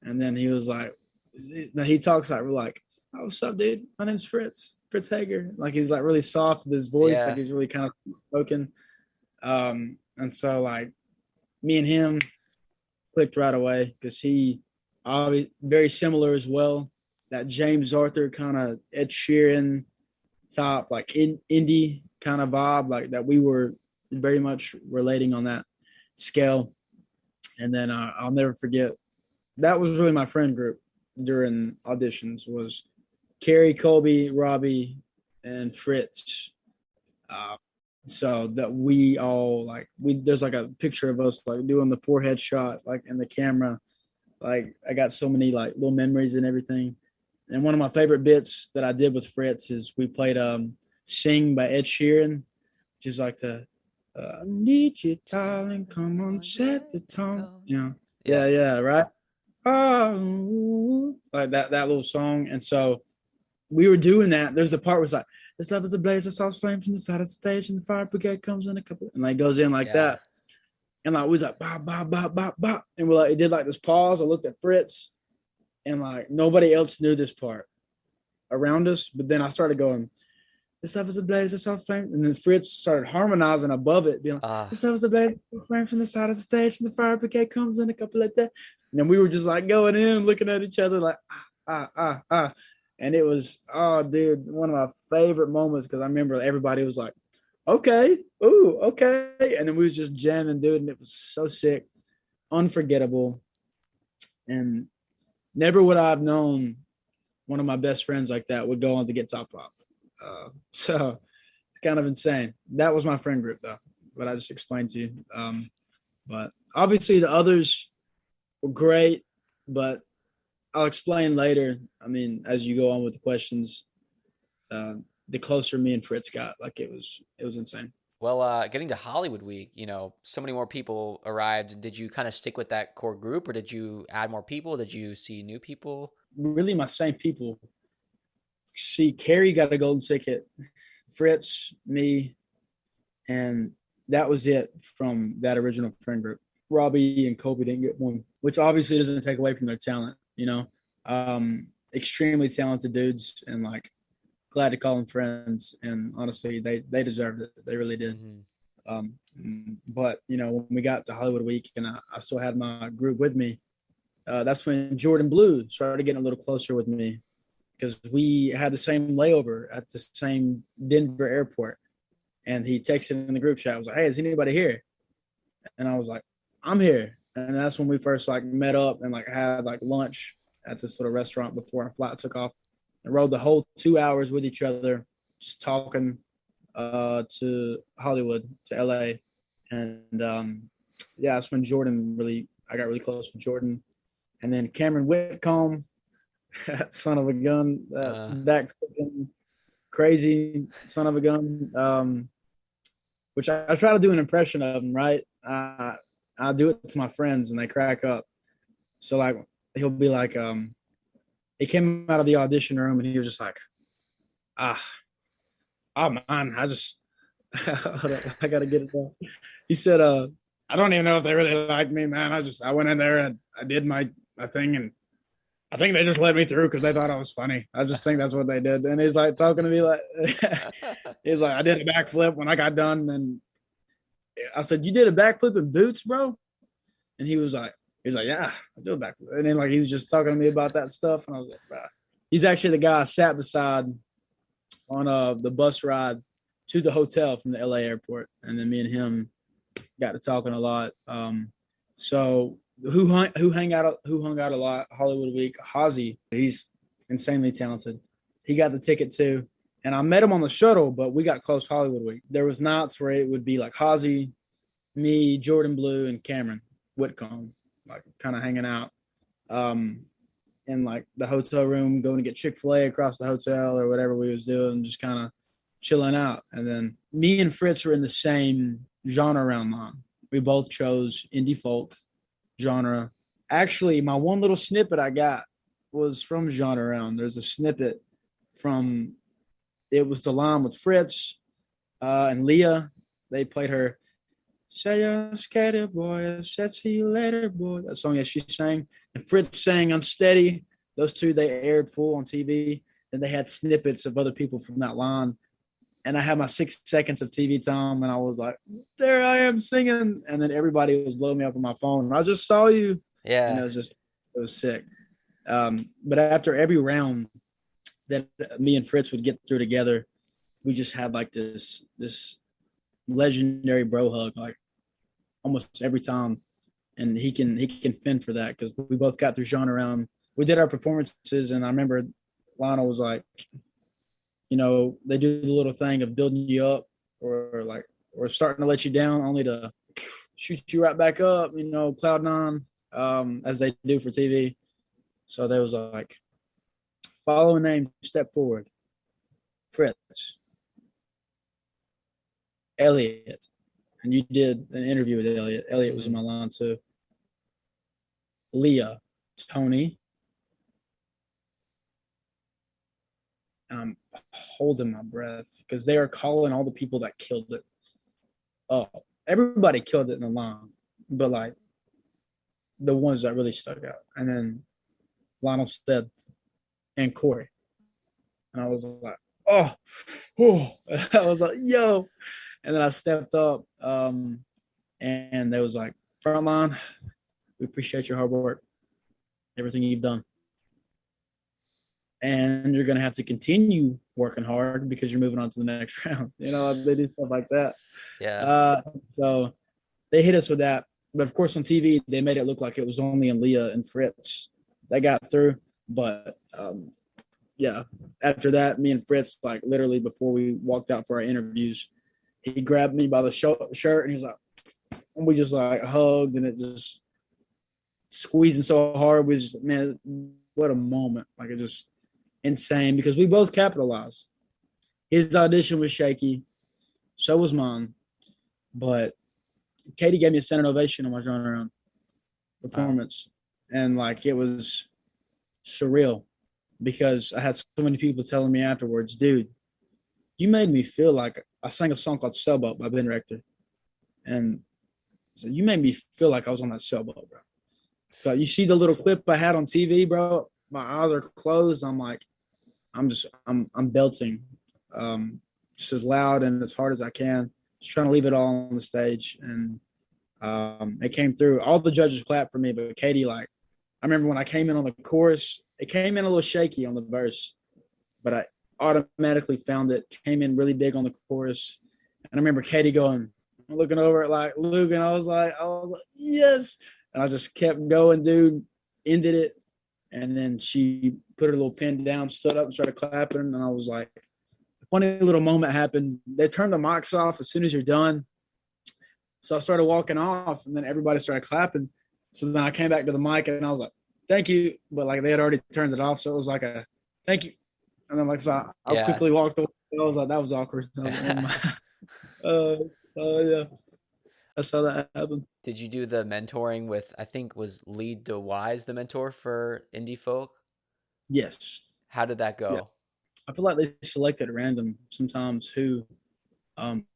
and then he was like, he talks like we're like, "Oh, what's up, dude? My name's Fritz Hager." Like he's like really soft with his voice, like Yeah. he's really kind of spoken. And so like me and him clicked right away because he obviously very similar as well. That James Arthur kind of Ed Sheeran top, like indie kind of vibe, like that we were very much relating on that scale. And then I'll never forget that was really my friend group during auditions was Carrie, Colby, Robbie, and Fritz. Uh, so that we all like we there's like a picture of us like doing the forehead shot like in the camera. Like I got so many like little memories and everything. And one of my favorite bits that I did with Fritz is we played "Sing" by Ed Sheeran, which is like the "Need you, darling, come on, set the tone." You know, Yeah. yeah, right. Oh, like that little song. And so we were doing that. There's the part where it's like, "This love is a blaze, the sauce flame from the side of the stage, and the fire brigade comes in a couple," and like goes in like Yeah. that. And like we was like bop bop bop bop bop, and we're like it did like this pause. I looked at Fritz, and like nobody else knew this part around us. But then I started going, "This love is a blaze, the sauce flame," and then Fritz started harmonizing above it, being like, Uh, "This love is a blaze, the flame from the side of the stage, and the fire brigade comes in a couple like that." And then we were just like going in, looking at each other like ah. And it was, oh, dude, one of my favorite moments because I remember everybody was like, okay, ooh, okay. And then we was just jamming, dude, and it was so sick, unforgettable. And never would I have known one of my best friends like that would go on to get top five. So it's kind of insane. That was my friend group, though, what I just explained to you. But obviously the others were great, but I'll explain later. I mean, as you go on with the questions, uh, the closer me and Fritz got, like it was insane. well, getting to Hollywood Week, so many more people arrived. Did you kind of stick with that core group, or did you add more people? Did you see new people? Really, my same people. See, Carrie got a golden ticket, Fritz, me, and that was it from that original friend group. Robbie and Kobe didn't get one, which obviously doesn't take away from their talent, extremely talented dudes, and like glad to call them friends. And honestly, they deserved it. They really did. Hmm. But when we got to Hollywood Week and I still had my group with me, that's when Jordan Blue started getting a little closer with me because we had the same layover at the same Denver airport. And he texted in the group chat. I was like, "Hey, is anybody here?" And I was like, "I'm here." And that's when we first like met up and like had like lunch at this little restaurant before our flight took off. And rode the whole 2 hours with each other, just talking to Hollywood, to LA. And yeah, that's when I got really close with Jordan. And then Cameron Whitcomb, that son of a gun, that crazy son of a gun. Which I try to do an impression of him, right? I do it to my friends and they crack up. So like he'll be like, he came out of the audition room and he was just like, ah, oh man, I gotta get it done. He said, I don't even know if they really like me, man. I went in there and I did my thing and I think they just let me through because they thought I was funny. I just think that's what they did. And he's like talking to me like, he's like, I did a backflip when I got done. And I said, "You did a backflip in boots, bro?" And he was like, "Yeah, I do a backflip." And then like he was just talking to me about that stuff. And I was like, bro. He's actually the guy I sat beside on the bus ride to the hotel from the LA airport. And then me and him got to talking a lot. So who hung out a lot Hollywood Week? Hazy, he's insanely talented. He got the ticket too, and I met him on the shuttle, but we got close Hollywood Week. There was nights where it would be like Hazy, me, Jordan Blue, and Cameron Whitcomb, like kind of hanging out, in like the hotel room, going to get Chick-fil-A across the hotel or whatever we was doing, just kind of chilling out. And then me and Fritz were in the same genre round line. We both chose indie folk genre. Actually, my one little snippet I got was from Genre Round. There's a snippet from, it was the line with Fritz and Leah. They played her "Say you're skater boy, said see you later boy." That song that she sang. And Fritz sang "Unsteady." Those two they aired full on TV. And they had snippets of other people from that line. And I had my 6 seconds of TV time, and I was like, there I am singing. And then everybody was blowing me up on my phone. I just saw you. And Yeah. it was sick. But after every round that me and Fritz would get through together, we just had like this legendary bro hug, like almost every time. And he can fend for that because we both got through Genre Round. We did our performances, and I remember Lionel was like, they do the little thing of building you up or starting to let you down only to shoot you right back up, cloud nine, as they do for TV. So there was like, follow a name, step forward. Fritz. Elliot. And you did an interview with Elliot. Elliot was in my line too. Leah. Tony. I'm holding my breath because they are calling all the people that killed it. Oh, everybody killed it in the line, but like the ones that really stuck out. And then Lionel Stead and Corey. And I was like, oh. I was like, yo. And then I stepped up, and there was like, frontline, we appreciate your hard work, everything you've done. And you're going to have to continue working hard because you're moving on to the next round. They do stuff like that. Yeah. So they hit us with that. But of course, on TV, they made it look like it was only in Leah and Fritz that got through. But yeah, after that, me and Fritz, like literally before we walked out for our interviews, he grabbed me by the shirt and he's like, and we just like hugged, and it just squeezing so hard. We just, man, what a moment. Like, it just insane because we both capitalized. His audition was shaky. So was mine. But Katie gave me a standing ovation on my Genre performance. Wow. And like, it was surreal because I had so many people telling me afterwards, dude, you made me feel like I sang a song called Sailboat by Ben Rector. And so you made me feel like I was on that sailboat, bro. So you see the little clip I had on TV, bro. My eyes are closed. I'm like, I'm belting, just as loud and as hard as I can, just trying to leave it all on the stage, and it came through. All the judges clapped for me, but Katie, like, I remember when I came in on the chorus, it came in a little shaky on the verse, but I automatically found it. Came in really big on the chorus, and I remember Katie going, looking over at like Luke, and I was like, yes, and I just kept going, dude. Ended it, and then she put her little pen down, stood up, and started clapping, and I was like, a funny little moment happened. They turned the mics off as soon as you're done, so I started walking off, and then everybody started clapping. So then I came back to the mic, and I was like, "Thank you," but like they had already turned it off, so it was like a "thank you," and then like so I Yeah. quickly walked away. I was like, "That was awkward." I was like, "Never mind." So yeah, that's how that happened. Did you do the mentoring with, I think was Lee DeWise the mentor for indie folk? Yes, How did that yeah. go? I feel like they selected at random sometimes who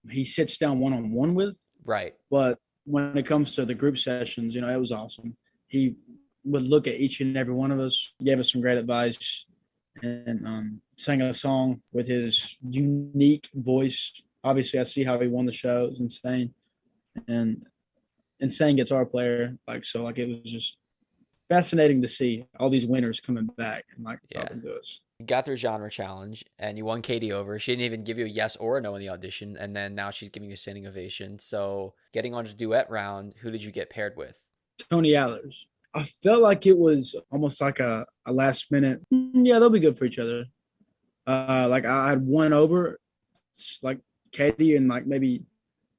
he sits down one on one with, Right. but when it comes to the group sessions, you know, it was awesome. He would look at each and every one of us, gave us some great advice, and sang a song with his unique voice. Obviously, I see how he won the show. It was insane. And insane guitar player. Like, so, like, it was just fascinating to see all these winners coming back and, like, Yeah. talking to us. You got through genre challenge and you won Katie over. She didn't even give you a yes or a no in the audition, and then now she's giving you a standing ovation. So getting on to duet round, who did you get paired with? Tony Allers. I felt like it was almost like a last minute, yeah, they'll be good for each other. Like, I had won over, like, Katie, and like maybe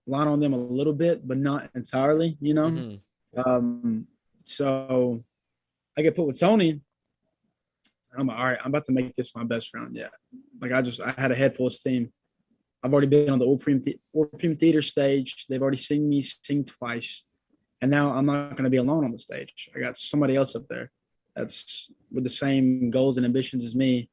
line on them a little bit, but not entirely, you know? Mm-hmm. Um, so I get put with Tony. I'm like, all right, I'm about to make this my best friend. Yeah. Like, I had a head full of steam. I've already been on the Orpheum Theater stage. They've already seen me sing twice. And now I'm not going to be alone on the stage. I got somebody else up there that's with the same goals and ambitions as me.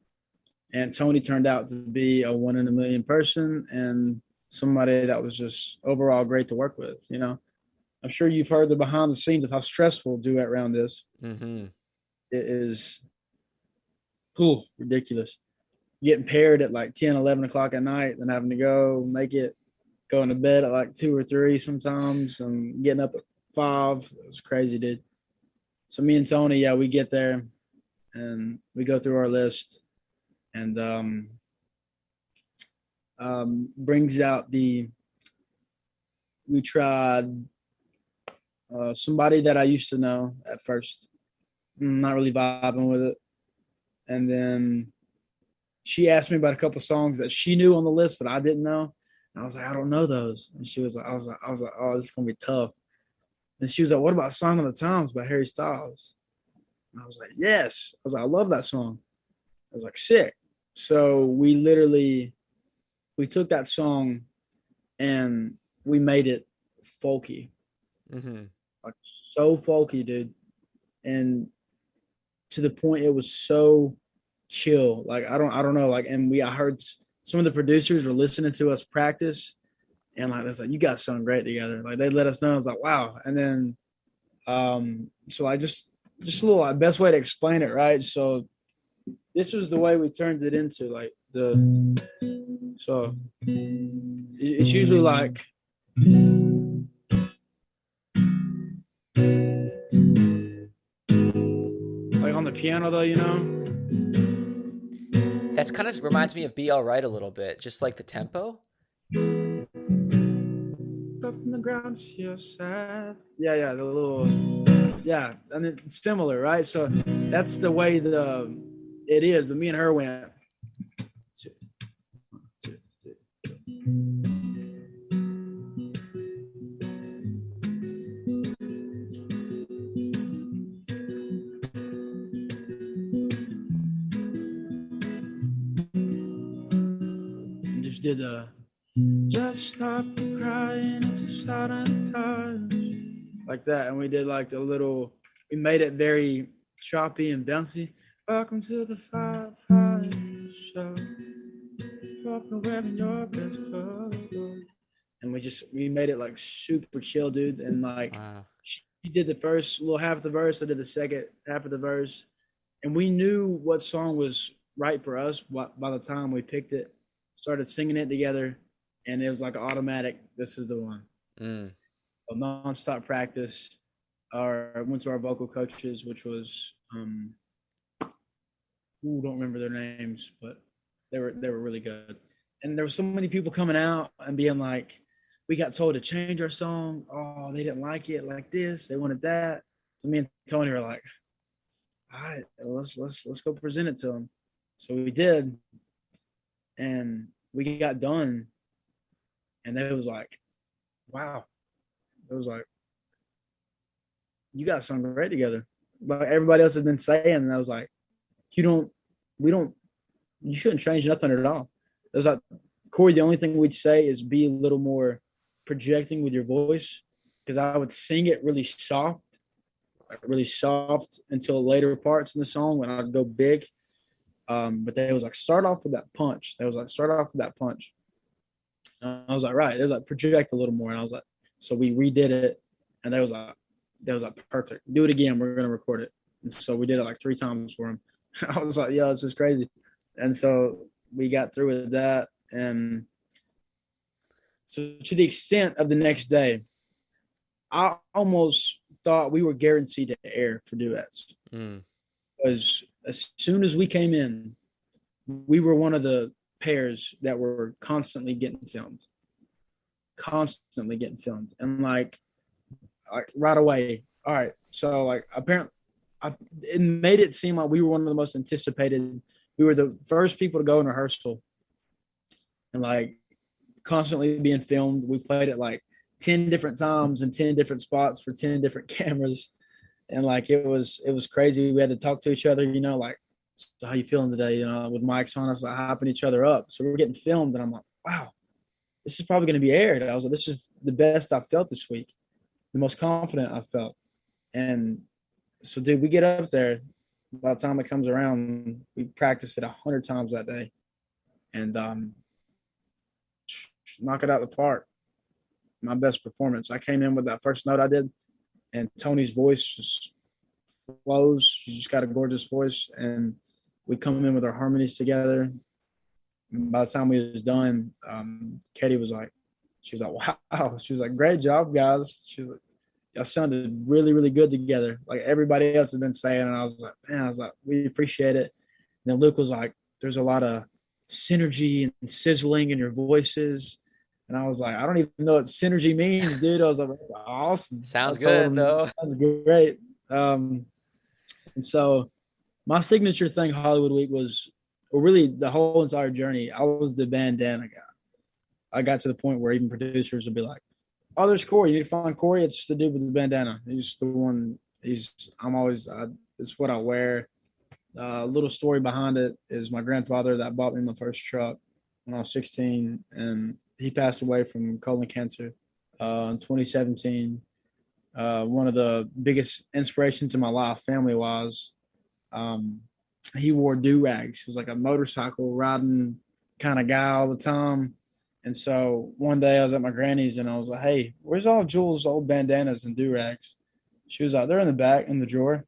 And Tony turned out to be a one in a million person and somebody that was just overall great to work with. You know, I'm sure you've heard the behind the scenes of how stressful duet round is. Mm-hmm. It is cool, ridiculous. Getting paired at like 10, 11 o'clock at night, then having to go make it, going to bed at like 2 or 3 sometimes, and getting up at 5. It's crazy, dude. So me and Tony, yeah, we get there and we go through our list, and brings out the we tried somebody that I used to know at first, not really vibing with it, and then she asked me about a couple songs that she knew on the list, but I didn't know. And I was like, I don't know those. And she was like, I was like, oh, this is gonna be tough. And she was like, what about "Song of the Times" by Harry Styles? And I was like, yes. I was like, I love that song. I was like, sick. So we took that song and we made it folky, Mm-hmm. like so folky, dude. And to the point it was so chill. Like, I don't know. Like, and I heard some of the producers were listening to us practice, and like, it's like, you guys sound great together. Like, they let us know. I was like, wow. And then, so I just a little, like, best way to explain it, right? So this was the way we turned it into like so it's usually like on the piano though, you know. That's kind of reminds me of Be All Right a little bit, just like the tempo. Up from the ground, you're sad. Yeah, the little, yeah, and it's similar, right? So that's the way it is. But me and her went. And just did just stop crying, it's a silent touch, like that. And we did like the little, we made it very choppy and bouncy. Welcome to the 5-5 show. Welcome wearing your best clothes. And we made it like super chill, dude. And like, Wow. she did the first little half of the verse, I did the second half of the verse, and we knew what song was right for us by the time we picked it, started singing it together, and it was like automatic. This is the one. Mm. A nonstop practice. I went to our vocal coaches, which was don't remember their names, but they were really good. And there were so many people coming out and being like, "We got told to change our song. Oh, they didn't like it like this. They wanted that." So me and Tony were like, "All right, let's go present it to them." So we did, and we got done, and it was like, "Wow!" It was like, "You got sung great together." Like everybody else had been saying, and I was like, "You don't, we don't you shouldn't change nothing at all." There's like, Corey, the only thing we'd say is be a little more projecting with your voice, because I would sing it really soft until later parts in the song when I'd go big. But they was like, start off with that punch. They was like, start off with that punch. And I was like, right. They was like, project a little more. And I was like, so we redid it, and they was like, perfect. Do it again. We're gonna record it. And so we did it like 3 times for him. I was like, yo, this is crazy. And so we got through with that. And so to the extent of the next day, I almost thought we were guaranteed to air for duets. Mm. Because as soon as we came in, we were one of the pairs that were constantly getting filmed. Constantly getting filmed. And like right away, all right. So like apparently it made it seem like we were one of the most anticipated. We were the first people to go in rehearsal, and like constantly being filmed. We played it like 10 different times in 10 different spots for 10 different cameras. And like it was crazy. We had to talk to each other, like, so how you feeling today? With mics on us, like hyping each other up. So we're getting filmed, and I'm like, wow, this is probably going to be aired. I was like, this is the best I felt this week, the most confident I felt. And so, dude, we get up there. By the time it comes around, we practiced it 100 times that day, and knock it out of the park. My best performance. I came in with that first note I did, and Tony's voice just flows. She's just got a gorgeous voice, and we come in with our harmonies together. And by the time we was done, Katie was like, wow. She was like, great job, guys. She was like, y'all sounded really, really good together. Like everybody else had been saying, and I was like, man, we appreciate it. And then Luke was like, there's a lot of synergy and sizzling in your voices. And I was like, I don't even know what synergy means, dude. I was like, awesome. I Sounds told good him though. that's great. And so my signature thing Hollywood Week was, well, really the whole entire journey. I was the bandana guy. I got to the point where even producers would be like, "Oh, there's Corey. You need to find Corey. It's the dude with the bandana. He's the one. I'm always. It's what I wear." A little story behind it is my grandfather that bought me my first truck when I was 16, and he passed away from colon cancer in 2017. One of the biggest inspirations in my life, family wise, um, he wore do rags. He was like a motorcycle riding kind of guy all the time. And so one day I was at my granny's, and I was like, "Hey, where's all Jules' old bandanas and do rags?" She was like, "They're in the back in the drawer."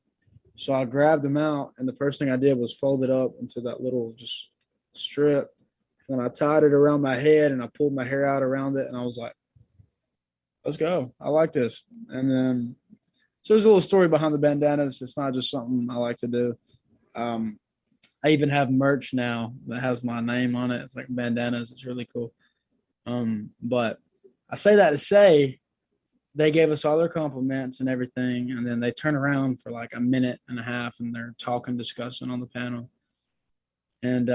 So I grabbed them out, and the first thing I did was fold it up into that little just strip. And I tied it around my head, and I pulled my hair out around it, and I was like, let's go. I like this. And then, so there's a little story behind the bandanas. It's not just something I like to do. Um, I even have merch now that has my name on it. It's like bandanas. It's really cool. But I say that to say they gave us all their compliments and everything, and then they turn around for like a minute and a half, and they're talking, discussing on the panel, and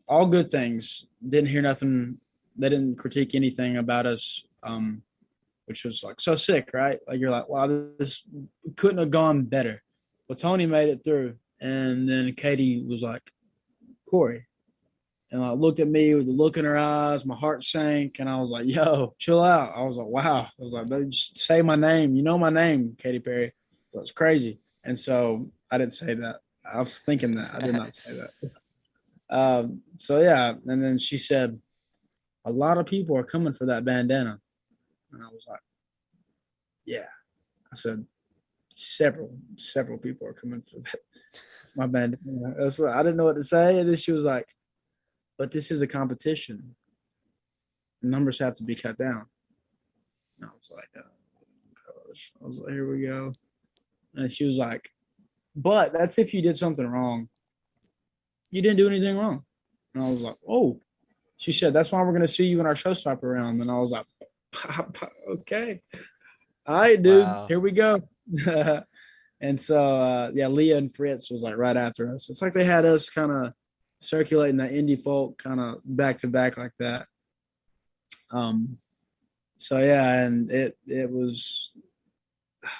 all good things. Didn't hear nothing. They didn't critique anything about us, which was like so sick, right? Like you're like, wow, this couldn't have gone better. Well, Tony made it through, and then Katie was like, Corey, and like looked at me with the look in her eyes. My heart sank, and I was like, "Yo, chill out." I was like, "Wow." I was like, "Just say my name. You know my name, Katy Perry." So it's crazy. And so I didn't say that. I was thinking that. I did not say that. So yeah, and then she said, "A lot of people are coming for that bandana," and I was like, "Yeah." I said, "Several people are coming for that my bandana." I didn't know what to say, and then she was like, "But this is a competition." numbers have to be cut down. And I was like, gosh. I was like, here we go. And she was like, but that's if you did something wrong. You didn't do anything wrong. And I was like, oh. She said, that's why we're going to see you in our showstopper round. And I was like, okay. All right, dude, Wow. here we go. And so, yeah, Leah and Fritz was like right after us. It's like they had us kind of circulating that indie folk kind of back to back like that. Um, so yeah, and it was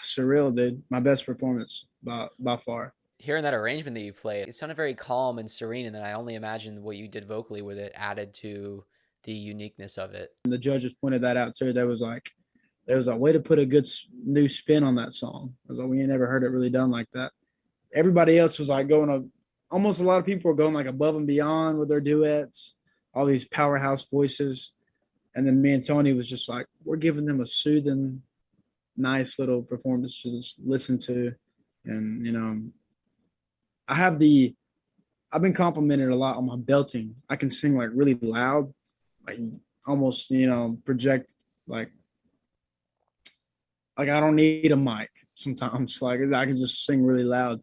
surreal, dude. My best performance by far. Hearing that arrangement that you played, it sounded very calm and serene, and then I only imagine what you did vocally with it added to the uniqueness of it. And the judges pointed that out too. There was a way to put a good new spin on that song. I was like, we ain't never heard it really done like that. Everybody else was like almost a lot of people were going like above and beyond with their duets, all these powerhouse voices. And then me and Tony was just like, we're giving them a soothing, nice little performance to just listen to. And, I have I've been complimented a lot on my belting. I can sing like really loud, like almost, project like I don't need a mic sometimes. Like I can just sing really loud.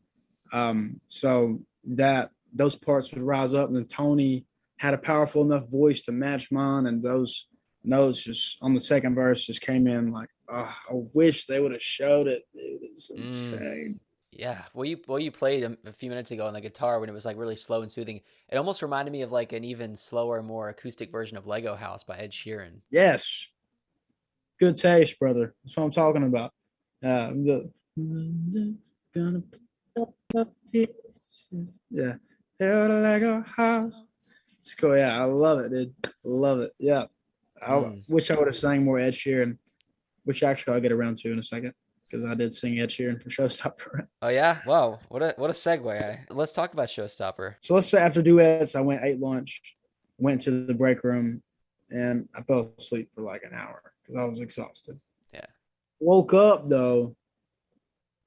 So that those parts would rise up, and then Tony had a powerful enough voice to match mine, and those notes just on the second verse just came in like, oh, I wish they would have showed it. It's Mm, insane. yeah, what you played a few minutes ago on the guitar when it was like really slow and soothing, it almost reminded me of like an even slower, more acoustic version of Lego House by Ed Sheeran. Yes, good taste, brother. That's what I'm talking about. Gonna put up pieces. Yeah, build a Lego house. It's cool. Yeah, I love it, dude. Love it. Yeah. I Mm. wish I would have sang more Ed Sheeran, which actually I'll get around to in a second because I did sing Ed Sheeran for Showstopper. Oh yeah, wow, what a segue. Let's talk about Showstopper. So let's say after duets, I went, ate lunch, went to the break room, and I fell asleep for like an hour because I was exhausted. Yeah. Woke up though,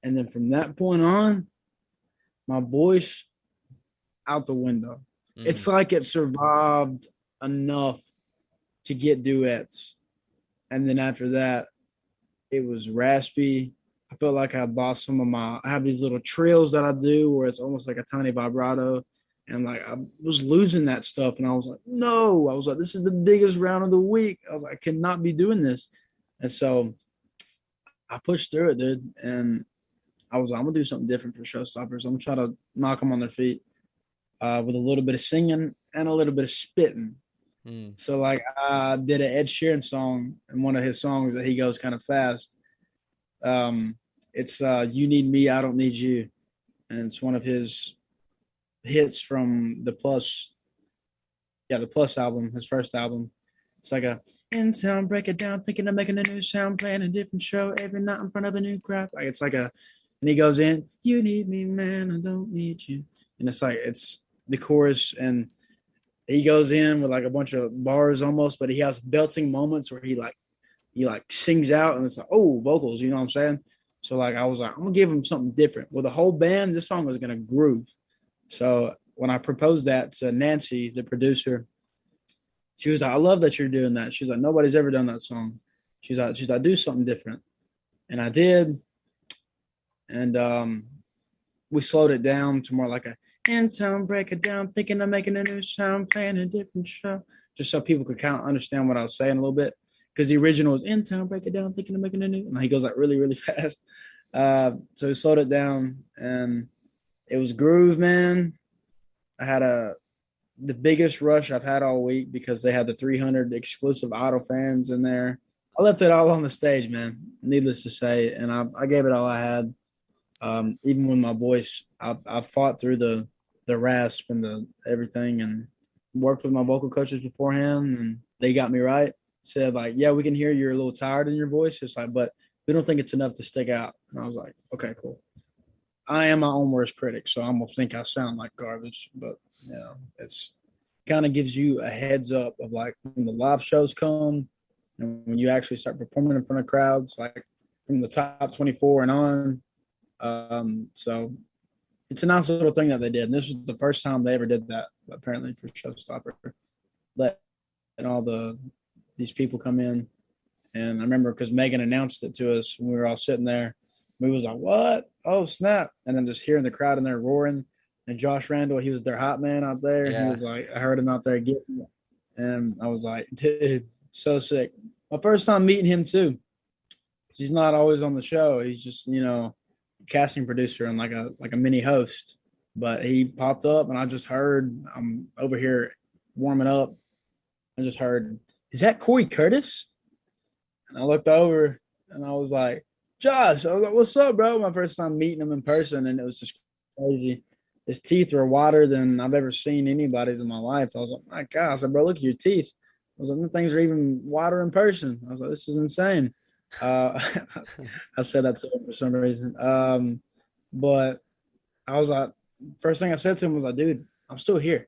and then from that point on, my voice out the window. It's Mm. like it survived enough to get duets. And then after that, it was raspy. I felt like I lost I have these little trills that I do where it's almost like a tiny vibrato. And like I was losing that stuff. And I was like, no, I was like, this is the biggest round of the week. I was like, I cannot be doing this. And so I pushed through it, dude. And I was like, I'm gonna do something different for showstoppers. I'm gonna try to knock them on their feet with a little bit of singing and a little bit of spitting. Mm. So like I did an Ed Sheeran song, and one of his songs that he goes kind of fast. Um, it's "You Need Me, I Don't Need You," and it's one of his hits from the Plus album, his first album. It's like a in town, break it down, thinking of making a new sound, playing a different show every night in front of a new crowd. Like it's like and he goes in, "You need me, man, I don't need you," and it's like it's the chorus, and he goes in with like a bunch of bars almost, but he has belting moments where he sings out and it's like, oh, vocals, you know what I'm saying? So like I was like, I'm gonna give him something different. With a whole band, this song was gonna groove. So when I proposed that to Nancy, the producer, she was like, I love that you're doing that. She's like, nobody's ever done that song. She's like, do something different. And I did. And we slowed it down to more like a in town, break it down, thinking of making a new sound, playing a different show, just so people could kind of understand what I was saying a little bit. Because the original was in town, break it down, thinking of making a new, and he goes like really, really fast. So we slowed it down, and it was groove, man. I had the biggest rush I've had all week because they had the 300 exclusive Idol fans in there. I left it all on the stage, man. Needless to say, and I gave it all I had. Even with my voice, I fought through the rasp and the everything, and worked with my vocal coaches beforehand, and they got me right. Said like, yeah, we can hear you're a little tired in your voice. It's like, but we don't think it's enough to stick out. And I was like, okay, cool. I am my own worst critic, so I'm gonna think I sound like garbage, but it's kind of gives you a heads up of like when the live shows come and when you actually start performing in front of crowds, like from the top 24 and on. So it's a nice little thing that they did. And this was the first time they ever did that, apparently, for Showstopper. Letting all these people come in, and I remember because Megan announced it to us when we were all sitting there. We was like, "What? Oh snap!" And then just hearing the crowd in there roaring. And Josh Randall, he was their hot man out there. He Yeah. was like, I heard him out there getting it, and I was like, dude, so sick. My first time meeting him too. He's not always on the show. He's just casting producer and like a mini host. But he popped up, and I just heard. I'm over here warming up. I just heard, is that Corey Curtis? And I looked over, and I was like, Josh. I was like, what's up, bro? My first time meeting him in person, and it was just crazy. His teeth were wider than I've ever seen anybody's in my life. I was like, my God. I said, bro, look at your teeth. I was like, the things are even wider in person. I was like, this is insane. Uh, I said that to him for some reason. But I was like, first thing I said to him was like, dude, I'm still here.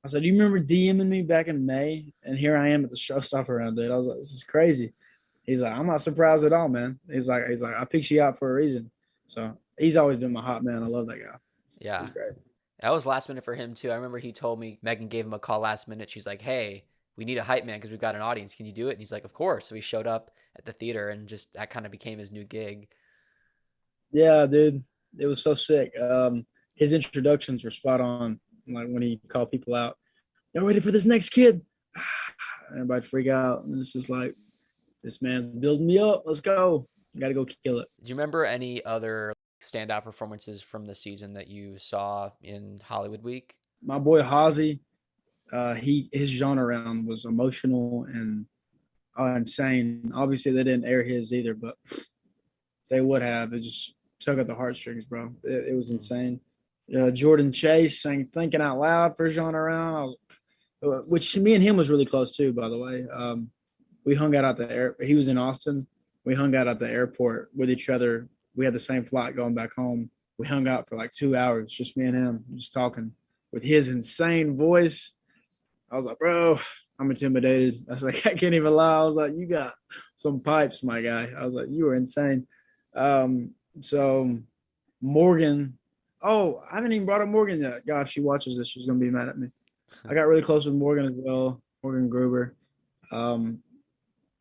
I said, do you remember DMing me back in May? And here I am at the showstopper round, dude. I was like, this is crazy. He's like, I'm not surprised at all, man. He's like, I picked you out for a reason. So he's always been my hot man. I love that guy. Yeah. He's great. That was last minute for him too. I remember he told me Megan gave him a call last minute. She's like, "Hey, we need a hype man because we've got an audience. Can you do it?" And he's like, "Of course." So he showed up at the theater, and just that kind of became his new gig. Yeah, dude. It was so sick. His introductions were spot on. Like when he called people out, y'all ready for this next kid? Everybody freak out. And it's just like, this man's building me up. Let's go. Got to go kill it. Do you remember any other standout performances from the season that you saw in Hollywood Week? My boy Hazy, his genre round was emotional and insane. Obviously, they didn't air his either, but they would have. It just tug at the heartstrings, bro. It was insane. Jordan Chase sang "Thinking Out Loud" for genre round, which me and him was really close too. By the way, we hung out at the air. He was in Austin. We hung out at the airport with each other. We had the same flight going back home. We hung out for like 2 hours, just me and him, just talking with his insane voice. I was like, bro, I'm intimidated. I was like, I can't even lie. I was like, you got some pipes, my guy. I was like, you were insane. So Morgan, oh, I haven't even brought up Morgan yet. God, if she watches this, she's gonna be mad at me. I got really close with Morgan as well, Morgan Gruber.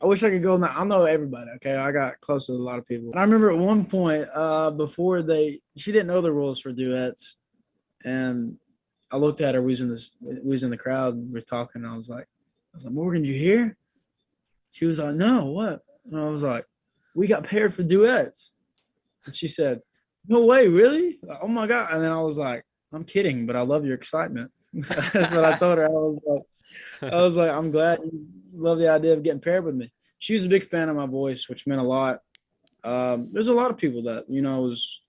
I wish I could go. I know everybody. Okay, I got close to a lot of people. And I remember at one point, before she didn't know the rules for duets, and I looked at her. We was in the crowd. We were talking. And I was like, Morgan, you hear? She was like, no, what? And I was like, we got paired for duets. And she said, no way, really? Like, oh my God. And then I was like, I'm kidding, but I love your excitement. That's what I told her. I was like, I'm glad you love the idea of getting paired with me. She was a big fan of my voice, which meant a lot. There's a lot of people that, was,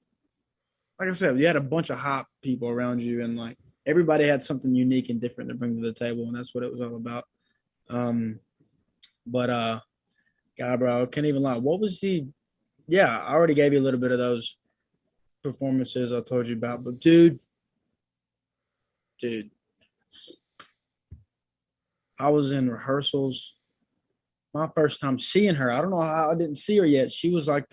like I said, you had a bunch of hot people around you, and like everybody had something unique and different to bring to the table, and that's what it was all about. God, bro, I can't even lie. What was I already gave you a little bit of those performances I told you about, but dude, I was in rehearsals. My first time seeing her. I don't know how I didn't see her yet. She was like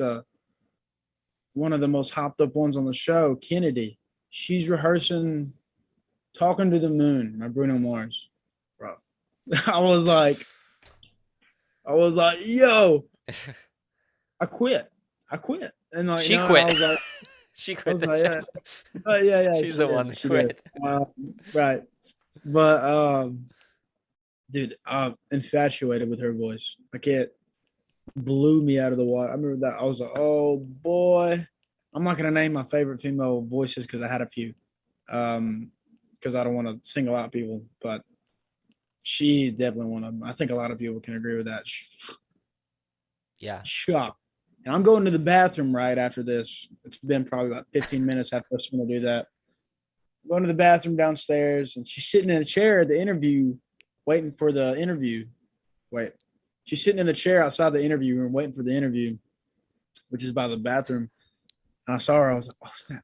one of the most hopped up ones on the show, Kennedy. She's rehearsing Talking to the Moon by Bruno Mars. Bro. I was like, yo, I quit. And like, she quit. I was like, she quit the show. Yeah. She's the one that quit. Right. But dude, I'm infatuated with her voice. Like it blew me out of the water. I remember that. I was like, oh boy. I'm not gonna name my favorite female voices because I had a few. Because I don't want to single out people, but she's definitely one of them. I think a lot of people can agree with that. Yeah. Shock. And I'm going to the bathroom right after this. It's been probably about 15 minutes after I was going to do that. I'm going to the bathroom downstairs, and she's sitting in a chair at the interview, waiting for the interview. She's sitting in the chair outside the interview room, waiting for the interview, which is by the bathroom. And I saw her. I was like, oh, snap.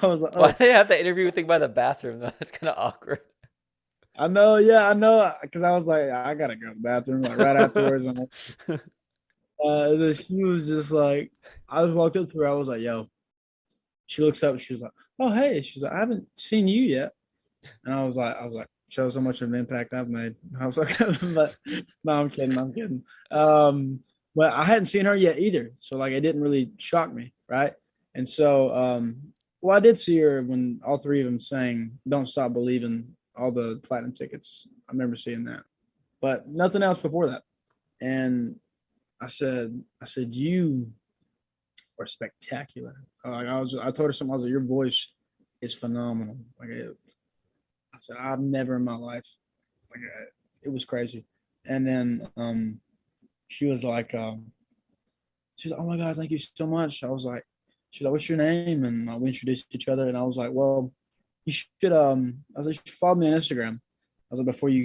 I was like, oh. Why do they have the interview thing by the bathroom, though? That's kind of awkward. I know. Yeah, I know. Because I was like, I got to go to the bathroom like right afterwards. She was just like, I just walked up to her. I was like, yo. She looks up and she was like, oh, hey. She's like, I haven't seen you yet. And I was like, shows how much of an impact I've made. I was like, but no, I'm kidding. I'm kidding. Um, but I hadn't seen her yet either, so like it didn't really shock me, right? And so, well, I did see her when all three of them sang "Don't Stop Believing," all the platinum tickets. I remember seeing that, but nothing else before that. And I said, you are spectacular. I told her something. I was like, your voice is phenomenal. I said, I've never in my life, it was crazy. And then she was like, she's like, oh my God, thank you so much. I was like, she's like, what's your name? And we introduced each other. And I was like, well, you should, I was like, you should follow me on Instagram. I was like, before you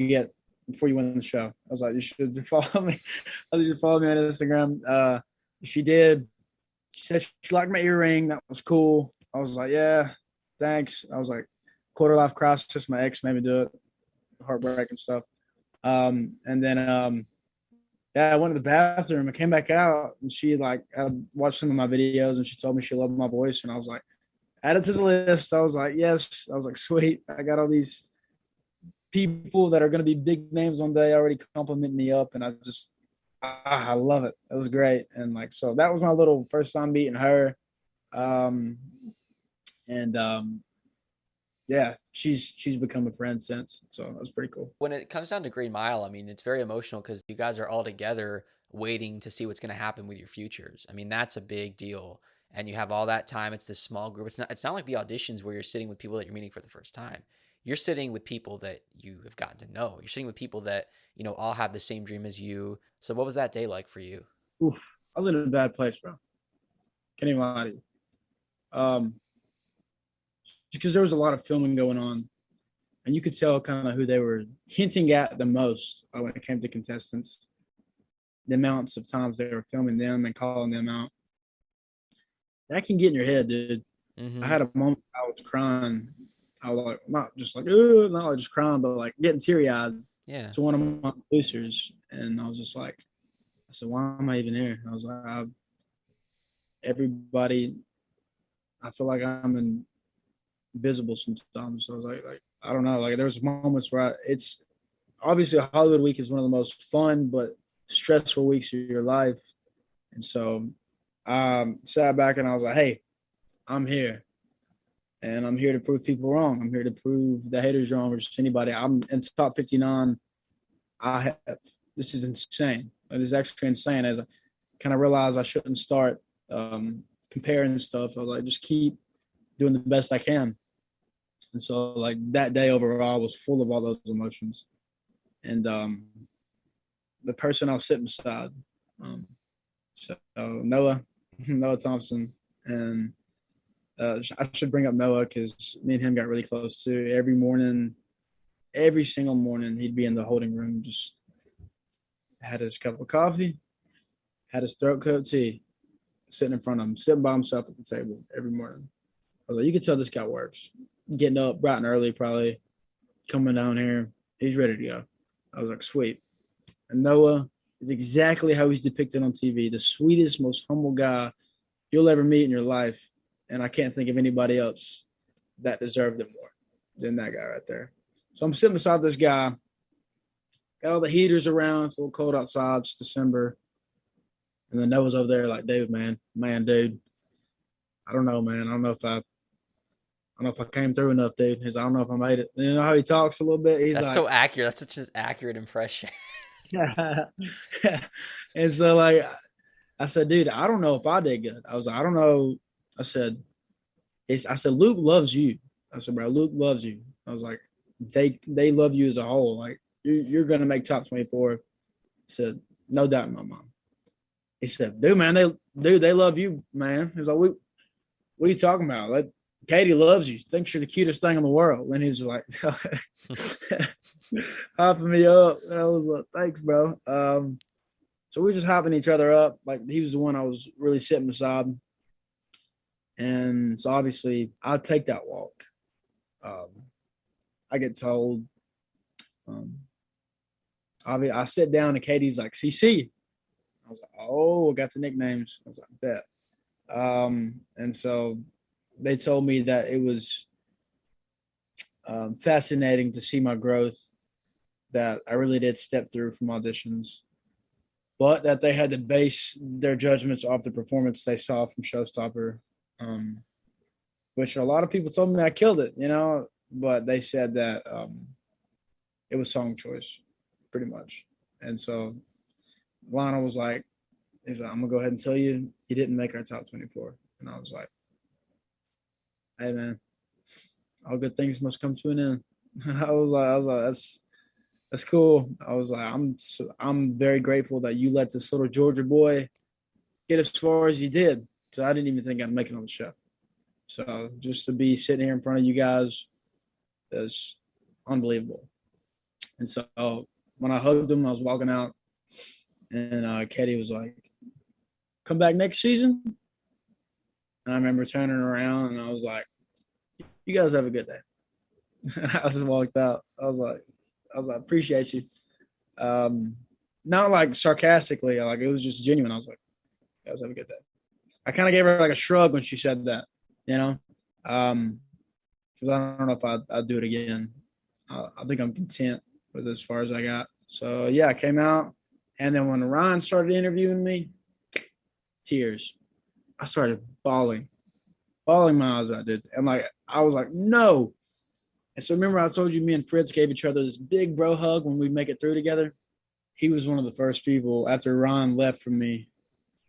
went on the show, I was like, you should follow me. I was like, you should follow me on Instagram. She did. She said she liked my earring. That was cool. I was like, yeah, thanks. I was like, quarter life crisis. My ex made me do it. Heartbreak and stuff. And then yeah, I went to the bathroom. I came back out, and she like I watched some of my videos, and she told me she loved my voice, and I was like, add it to the list. I was like, yes. I was like, sweet. I got all these people that are going to be big names one day already complimenting me up, and I love it. It was great, and like so that was my little first time meeting her, um, and yeah, she's become a friend since, so that was pretty cool. When it comes down to Green Mile, I mean, it's very emotional because you guys are all together waiting to see what's going to happen with your futures. I mean, that's a big deal. And you have all that time. It's this small group. It's not like the auditions where you're sitting with people that you're meeting for the first time. You're sitting with people that you have gotten to know. You're sitting with people that, all have the same dream as you. So what was that day like for you? Oof, I was in a bad place, bro. Can't even lie to you. Um, because there was a lot of filming going on, and you could tell kind of who they were hinting at the most when it came to contestants. The amounts of times they were filming them and calling them out. That can get in your head, dude. I Mm-hmm. had a moment I was crying. I was like, not just like, ooh, not like just crying, but like getting teary eyed Yeah. to one of my producers. And I was just like, I said, why am I even here? I was like, everybody, I feel like I'm invisible sometimes. So I was like, I don't know. Like there was moments where it's obviously Hollywood week is one of the most fun, but stressful weeks of your life. And so sat back and I was like, hey, I'm here. And I'm here to prove people wrong. I'm here to prove the haters wrong or just anybody. I'm in top 59. I have, this is insane. It is actually insane. As I kind of realized I shouldn't start comparing stuff. I was like, just keep doing the best I can. And so like that day overall was full of all those emotions. And the person I was sitting beside, um, so Noah, Noah Thompson, and I should bring up Noah because me and him got really close too. Every morning, every single morning, he'd be in the holding room, just had his cup of coffee, had his throat coat tea, sitting in front of him, sitting by himself at the table every morning. I was like, you can tell this guy works. Getting up bright and early, probably coming down here. He's ready to go. I was like, sweet. And Noah is exactly how he's depicted on TV, the sweetest, most humble guy you'll ever meet in your life. And I can't think of anybody else that deserved it more than that guy right there. So I'm sitting beside this guy, got all the heaters around. It's a little cold outside. It's December. And then Noah's over there like, dude, dude. I don't know, man. I don't know if I came through enough, dude. He's like, I don't know if I made it. You know how he talks a little bit? He's That's like, so accurate. That's such an accurate impression. and so like I said, dude, I don't know if I did good. I was like, I don't know. I said, I said, Luke loves you. I said, bro, Luke loves you. I was like, they love you as a whole. Like you're gonna make top 24. I said, no doubt in my mind. He said, they love you, man. He's like, what are you talking about? Like, Katie loves you. Thinks you're the cutest thing in the world. And he's like, hopping me up. And I was like, thanks, bro. So we were just hopping each other up. Like he was the one I was really sitting beside. And so obviously I take that walk. Um, I get told, um, I sit down and Katie's like, CC. I was like, oh, I got the nicknames. I was like, bet. And so they told me that it was fascinating to see my growth that I really did step through from auditions, but that they had to base their judgments off the performance they saw from Showstopper, um, which a lot of people told me I killed it, but they said that it was song choice, pretty much. And so Lana was like, he's like, I'm gonna go ahead and tell you, he didn't make our top 24. And I was like, hey man, all good things must come to an end. I was like, that's cool. I was like, I'm very grateful that you let this little Georgia boy get as far as you did. So I didn't even think I'd make it on the show. So just to be sitting here in front of you guys is unbelievable. And so when I hugged him, I was walking out, and Katie was like, "Come back next season." And I remember turning around, and I was like, "You guys have a good day." I just walked out. I was like, appreciate you. Um, Not like sarcastically, like it was just genuine. I was like, "You guys have a good day." I kind of gave her like a shrug when she said that, you know, because I don't know if I'd do it again. I think I'm content with as far as I got. So yeah, I came out, and then when Ryan started interviewing me, tears. I started bawling my eyes out, dude. And like I was like, no. And so remember I told you me and Fritz gave each other this big bro hug when we make it through together. He was one of the first people after Ryan left from me.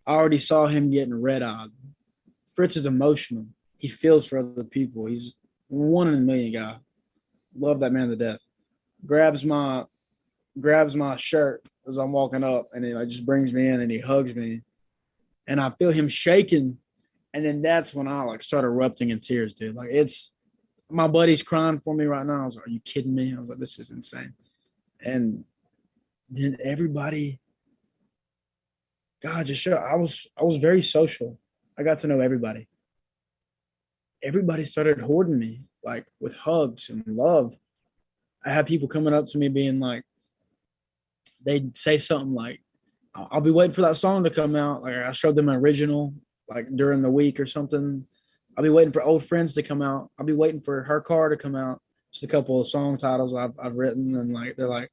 I already saw him getting red eyed. Fritz is emotional. He feels for other people. He's 1 in a million guy. Love that man to death. Grabs my shirt as I'm walking up, and he like just brings me in and he hugs me, and I feel him shaking, and then that's when I like start erupting in tears, dude. Like it's my buddy's crying for me right now. I was like, "Are you kidding me?" I was like, "This is insane," and then everybody, God, just show. I was very social. I got to know everybody. Everybody started hoarding me like with hugs and love. I had people coming up to me being like, they'd say something like, "I'll be waiting for that song to come out." Like I showed them an original like during the week or something. I'll be waiting for Old Friends to come out. I'll be waiting for Her Car to come out. Just a couple of song titles I've written, and like they're like,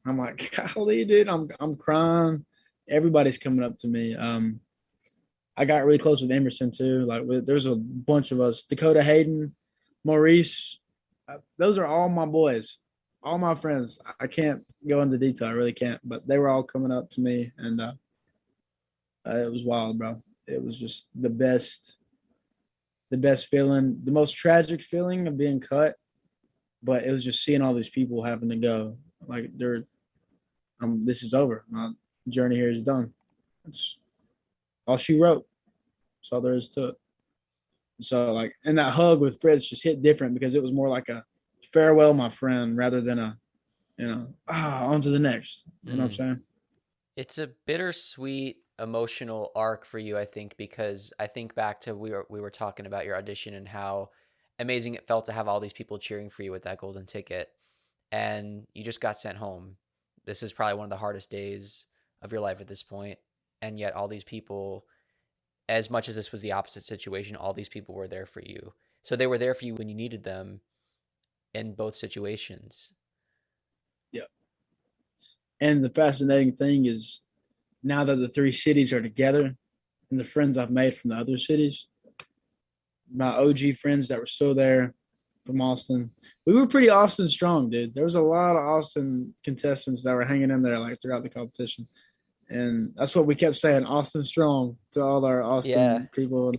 I'm like, golly, dude, I'm crying. Everybody's coming up to me. I got really close with Emerson too. Like there's a bunch of us. Dakota Hayden, Maurice, those are all my boys, all my friends. I can't go into detail. I really can't. But they were all coming up to me, and it was wild, bro. It was just the best feeling, the most tragic feeling of being cut. But it was just seeing all these people having to go. Like this is over. My journey here is done. It's all she wrote. That's all there is to it. So like, and that hug with Fritz just hit different because it was more like a farewell, my friend, rather than on to the next. You know what I'm Mm. saying? It's a bittersweet emotional arc for you, I think, because I think back to we were talking about your audition and how amazing it felt to have all these people cheering for you with that golden ticket, and you just got sent home. This is probably one of the hardest days of your life at this point, and yet all these people, as much as this was the opposite situation, all these people were there for you. So they were there for you when you needed them in both situations. Yeah. And the fascinating thing is now that the three cities are together and the friends I've made from the other cities, my OG friends that were still there from Austin, we were pretty Austin strong, dude. There was a lot of Austin contestants that were hanging in there like throughout the competition. And that's what we kept saying, Austin strong to all our Yeah. Austin people.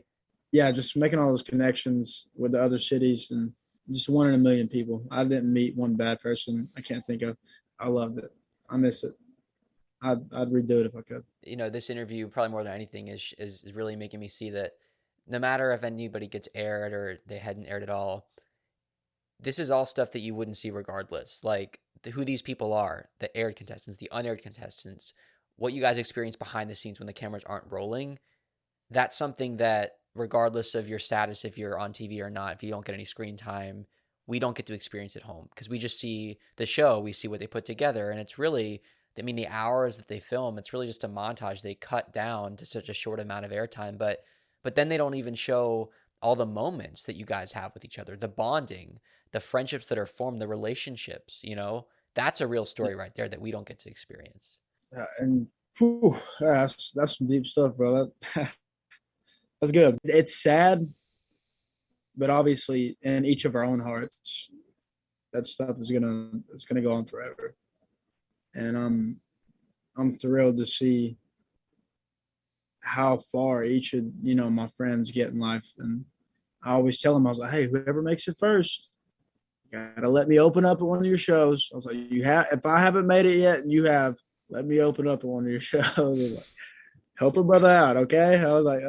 Yeah, just making all those connections with the other cities and just 1 in a million people. I didn't meet one bad person I can't think of. I loved it. I miss it. I'd redo it if I could. This interview probably more than anything is really making me see that no matter if anybody gets aired or they hadn't aired at all, this is all stuff that you wouldn't see regardless. Like who these people are, the aired contestants, the unaired contestants, what you guys experience behind the scenes when the cameras aren't rolling. That's something that regardless of your status, if you're on TV or not, if you don't get any screen time, we don't get to experience at home because we just see the show, we see what they put together, and it's really, I mean, the hours that they film, it's really just a montage they cut down to such a short amount of airtime, but then they don't even show all the moments that you guys have with each other, the bonding, the friendships that are formed, the relationships, that's a real story right there that we don't get to experience. And whew, that's some deep stuff, bro. That's good. It's sad, but obviously in each of our own hearts, that stuff is gonna go on forever. And I'm thrilled to see how far each of my friends get in life. And I always tell them, I was like, hey, whoever makes it first, gotta let me open up at one of your shows. I was like, if I haven't made it yet and you have, let me open up at one of your shows. Like, help a brother out, okay? I was like,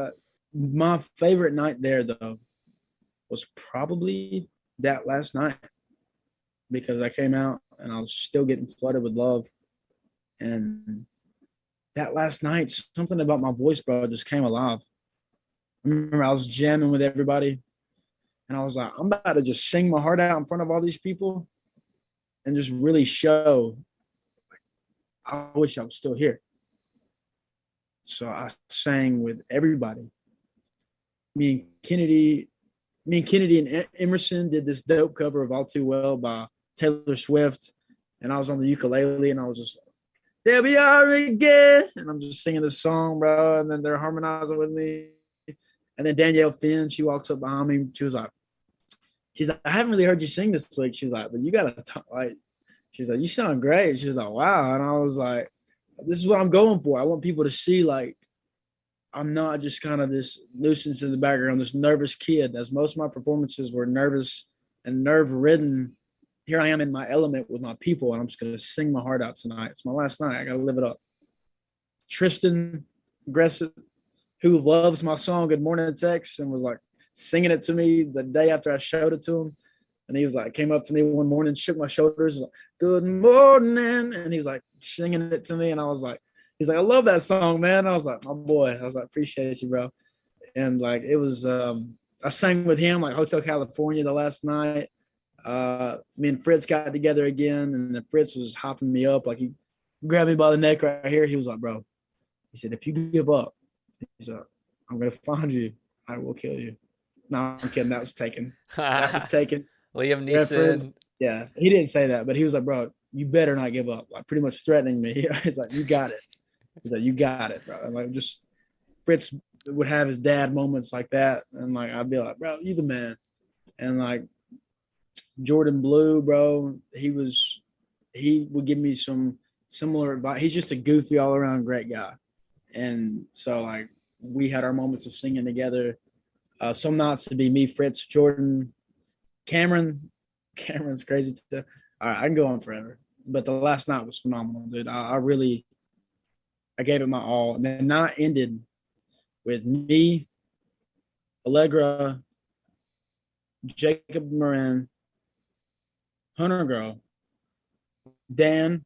my favorite night there though was probably that last night, because I came out and I was still getting flooded with love. And that last night, something about my voice, bro, just came alive. I remember I was jamming with everybody, and I was like, I'm about to just sing my heart out in front of all these people and just really show. I wish I was still here. So I sang with everybody. Me and Kennedy, and Emerson did this dope cover of All Too Well by Taylor Swift. And I was on the ukulele and I was just, there we are again. And I'm just singing this song, bro. And then they're harmonizing with me. And then Danielle Finn, she walks up behind me. She's like, I haven't really heard you sing this week. She's like, but you got to like, she's like, you sound great. She's like, wow. And I was like, this is what I'm going for. I want people to see, like, I'm not just kind of this nuisance in the background, this nervous kid. As most of my performances were nervous and nerve-ridden, here I am in my element with my people, and I'm just going to sing my heart out tonight. It's my last night. I got to live it up. Tristan Gressett, who loves my song Good Morning Tex and was like singing it to me the day after I showed it to him. And he was like, came up to me one morning, shook my shoulders, was like, good morning. And he was like singing it to me. And I was like, he's like, I love that song, man. I was like, my boy. I was like, appreciate you, bro. And like, it was, I sang with him like Hotel California the last night. Me and Fritz got together again, and then Fritz was hopping me up. Like, he grabbed me by the neck right here. He was like, bro, he said, if you give up, he's like, I'm going to find you. I will kill you. No, I'm kidding. That was taken. That was taken. Liam Reference. Neeson. Yeah, he didn't say that, but he was like, bro, you better not give up. Like, pretty much threatening me. He's like, you got it. He's like, you got it, bro. And like, just Fritz would have his dad moments like that. And like, I'd be like, bro, you the man. And like, Jordan Blue, bro, he would give me some similar advice. He's just a goofy, all around great guy. And so, like, we had our moments of singing together. Some nights to be me, Fritz, Jordan, Cameron. Cameron's crazy too. All right, I can go on forever. But the last night was phenomenal, dude. I gave it my all. And the night ended with me, Allegra, Jacob Moran, Hunter Girl, Dan,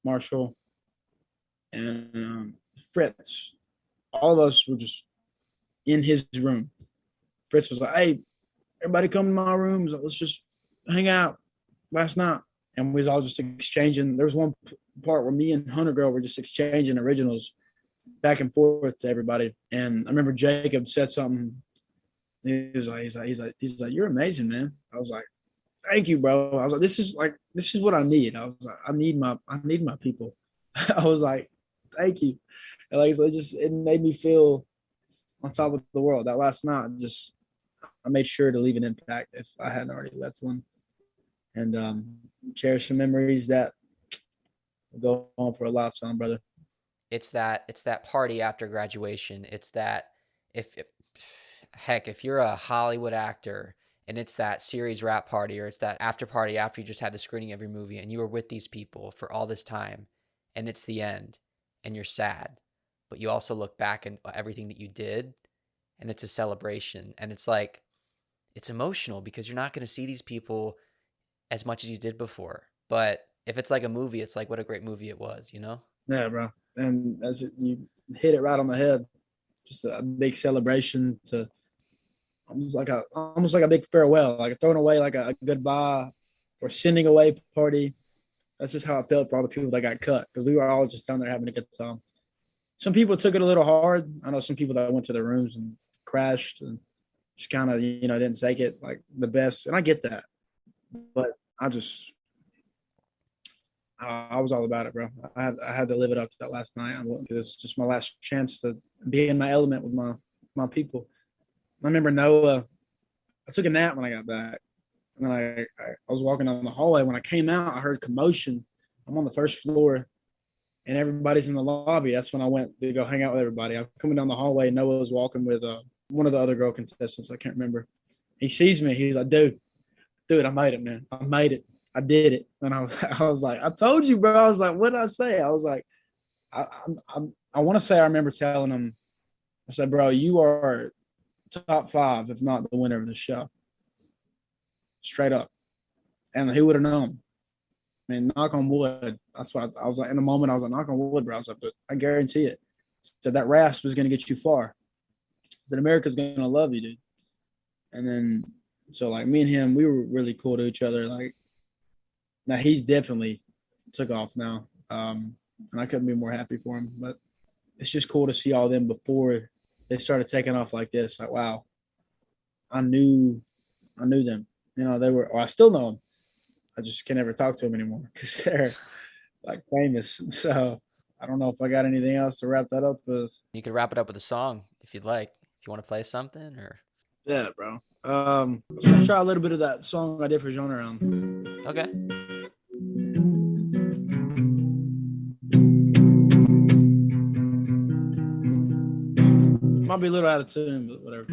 Marshall, and Fritz. All of us were just in his room. Fritz was like, hey, everybody come to my room. Like, let's just hang out last night. And we was all just exchanging. There was one part where me and Hunter Girl were just exchanging originals back and forth to everybody. And I remember Jacob said something. He's like, you're amazing, man. I was like, thank you, bro. I was like, this is what I need. I was like, I need my people. I was like, thank you. And like, so it made me feel on top of the world. That last night, I made sure to leave an impact if I hadn't already left one. And cherish some memories that will go on for a lifetime, brother. It's that party after graduation. It's that if you're a Hollywood actor and it's that series wrap party, or it's that after party after you just had the screening of your movie and you were with these people for all this time and it's the end and you're sad, but you also look back at everything that you did and it's a celebration. And it's like, it's emotional because you're not going to see these people as much as you did before. But if it's like a movie, it's like, what a great movie it was, you know? Yeah, bro. And you hit it right on the head. Just a big celebration to almost like a big farewell, like throwing away like a goodbye or sending away party. That's just how I felt for all the people that got cut, because we were all just down there having a good time. Some people took it a little hard. I know some people that went to their rooms and crashed, and just kind of didn't take it like the best, and I get that, but I just I was all about it, bro. I had to live it up to that last night because it's just my last chance to be in my element with my people. I remember Noah. I took a nap when I got back, and then I was walking down the hallway. When I came out, I heard commotion. I'm on the first floor, and everybody's in the lobby. That's when I went to go hang out with everybody. I'm coming down the hallway. Noah was walking with one of the other girl contestants. I can't remember. He sees me. He's like, dude, I made it, man. I made it. I did it. And I was like, I told you, bro. I was like, what did I say? I was like, I want to say I remember telling him, I said, bro, you are top five, if not the winner of the show, straight up. And he would have known. I mean, knock on wood. That's what I was like. In the moment, I was like, knock on wood, bro. I was like, but I guarantee it. So that rasp is going to get you far. I said, America's going to love you, dude. And then, so like me and him, we were really cool to each other. Like, now he's definitely took off now. And I couldn't be more happy for him. But it's just cool to see all them before they started taking off like this. Like, wow, I knew them. They were, or I still know them. I just can never talk to them anymore because they're like famous. So I don't know if I got anything else to wrap that up with. You could wrap it up with a song if you'd like. If you want to play something or Yeah, bro. Let's try a little bit of that song I did for Jonah around. okay. Might be a little out of tune, but whatever.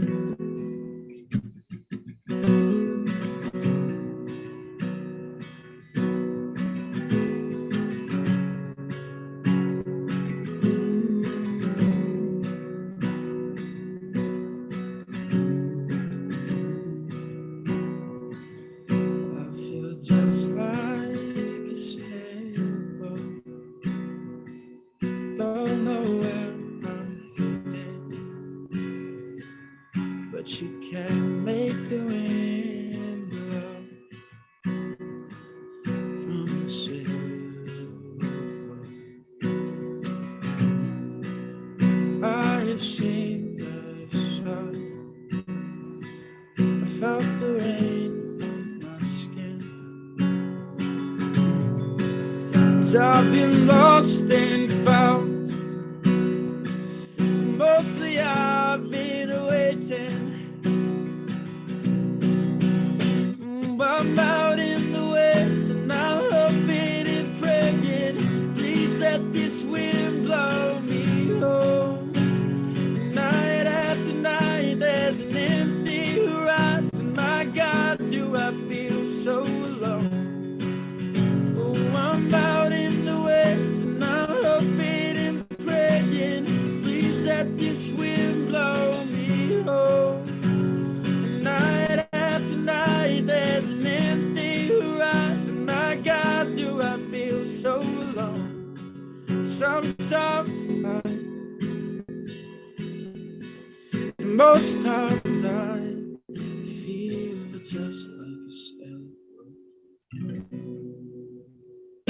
I've been lost and found. Mostly I've been waiting. I'm out in the west and I'm hoping and praying. Please let this wind blow me home. Night after night there's an empty horizon. My God, do I feel so alone. Oh, I'm out in the west and I'm hoping and praying. Please let this wind blow me home. Night after night there's an empty horizon. My God, do I feel so alone. Sometimes most times I feel just like a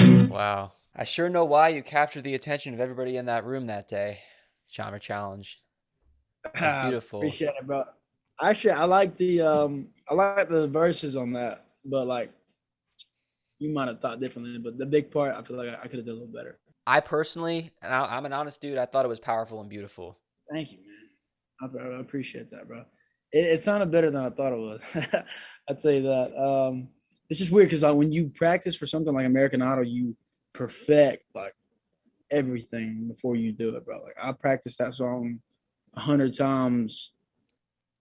sailboat. Wow. I sure know why you captured the attention of everybody in that room that day. Genre challenge. That was beautiful. Appreciate it, bro. Actually, I like the verses on that, but like you might have thought differently. But the big part, I feel like I could have done a little better. I personally, and I'm an honest dude, I thought it was powerful and beautiful. Thank you, man. I appreciate that, bro. It sounded better than I thought it would. I'll tell you that. It's just weird because like when you practice for something like American Idol, you perfect like everything before you do it, bro. Like I practiced that song 100 times,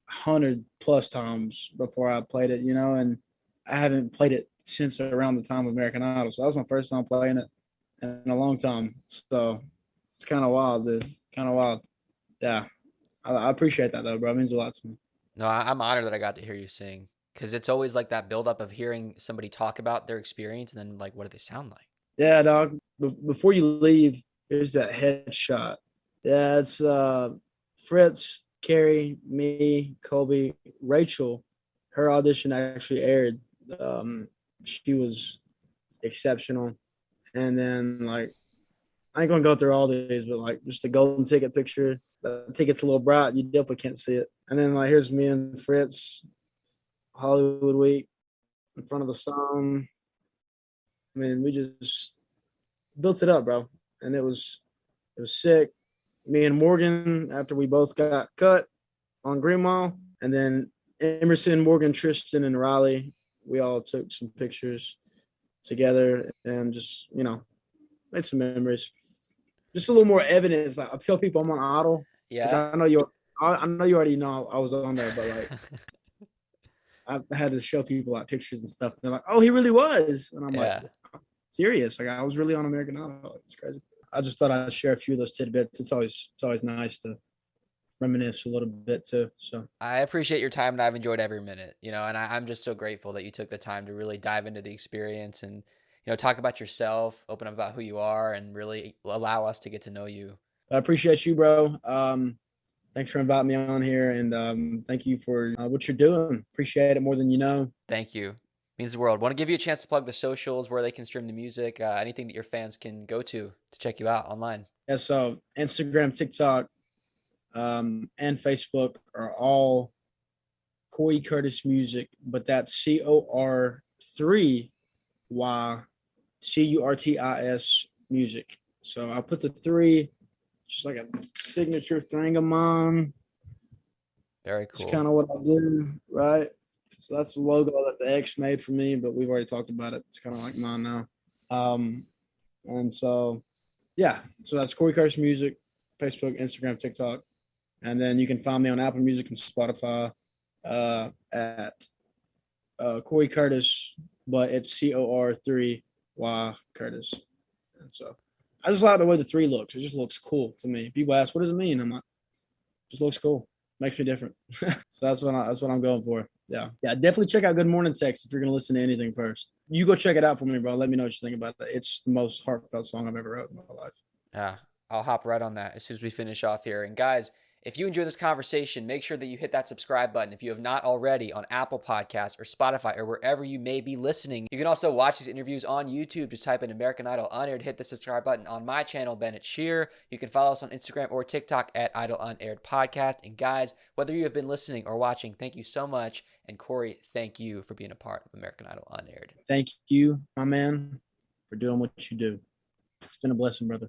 100 plus times before I played it, and I haven't played it since around the time of American Idol. So that was my first time playing it in a long time. So it's kind of wild, dude. Kind of wild. Yeah. I appreciate that though, bro. It means a lot to me. No, I'm honored that I got to hear you sing because it's always like that buildup of hearing somebody talk about their experience and then like, what do they sound like? Yeah, dog. Before you leave, here's that headshot. Yeah, it's Fritz, Carrie, me, Colby, Rachel. Her audition actually aired. She was exceptional. And then like I ain't gonna go through all these, but like just the golden ticket picture. the ticket's a little bright. You definitely can't see it. And then like here's me and Fritz, Hollywood Week, in front of the sun. I mean, we just built it up, bro, and it was sick. Me and Morgan, after we both got cut on Green Mile, and then Emerson, Morgan, Tristan, and Riley, we all took some pictures together and just made some memories. Just a little more evidence. Like I tell people I'm on Idol because Yeah. I know you already know I was on there, but like I had to show people like pictures and stuff. And they're like, "Oh, he really was," and I'm like, Yeah. "Serious? Like I was really on American Idol. It's crazy." I just thought I'd share a few of those tidbits. It's always nice to reminisce a little bit too. So I appreciate your time and I've enjoyed every minute, and I'm just so grateful that you took the time to really dive into the experience and, talk about yourself, open up about who you are, and really allow us to get to know you. I appreciate you, bro. Thanks for inviting me on here, and thank you for what you're doing. Appreciate it more than you know. Thank you. Means the world. Want to give you a chance to plug the socials where they can stream the music, anything that your fans can go to check you out online. Yeah, so Instagram, TikTok, and Facebook are all Corey Curtis Music, but that's COR3YCURTIS Music. So I put the three, just like a signature thing of mine. Very It's cool. kind of what I do, right? So that's the logo that the X made for me, but we've already talked about it. It's kind of like mine now. And so, yeah, so that's Corey Curtis Music, Facebook, Instagram, TikTok. And then you can find me on Apple Music and Spotify at Corey Curtis, but it's COR3Y Curtis. And so I just like the way the three looks. It just looks cool to me. People ask, what does it mean? I'm like, just looks cool. Makes me different. So that's what I'm going for. Yeah. Yeah. Definitely check out Good Morning Text if you're gonna listen to anything first. You go check it out for me, bro. Let me know what you think about it. It's the most heartfelt song I've ever wrote in my life. Yeah, I'll hop right on that as soon as we finish off here. And guys, if you enjoy this conversation, make sure that you hit that subscribe button if you have not already on Apple Podcasts or Spotify or wherever you may be listening. You can also watch these interviews on YouTube. Just type in American Idol Unaired, hit the subscribe button on my channel, Bennett Shear. You can follow us on Instagram or TikTok at Idol Unaired Podcast. And guys, whether you have been listening or watching, thank you so much. And Corey, thank you for being a part of American Idol Unaired. Thank you, my man, for doing what you do. It's been a blessing, brother.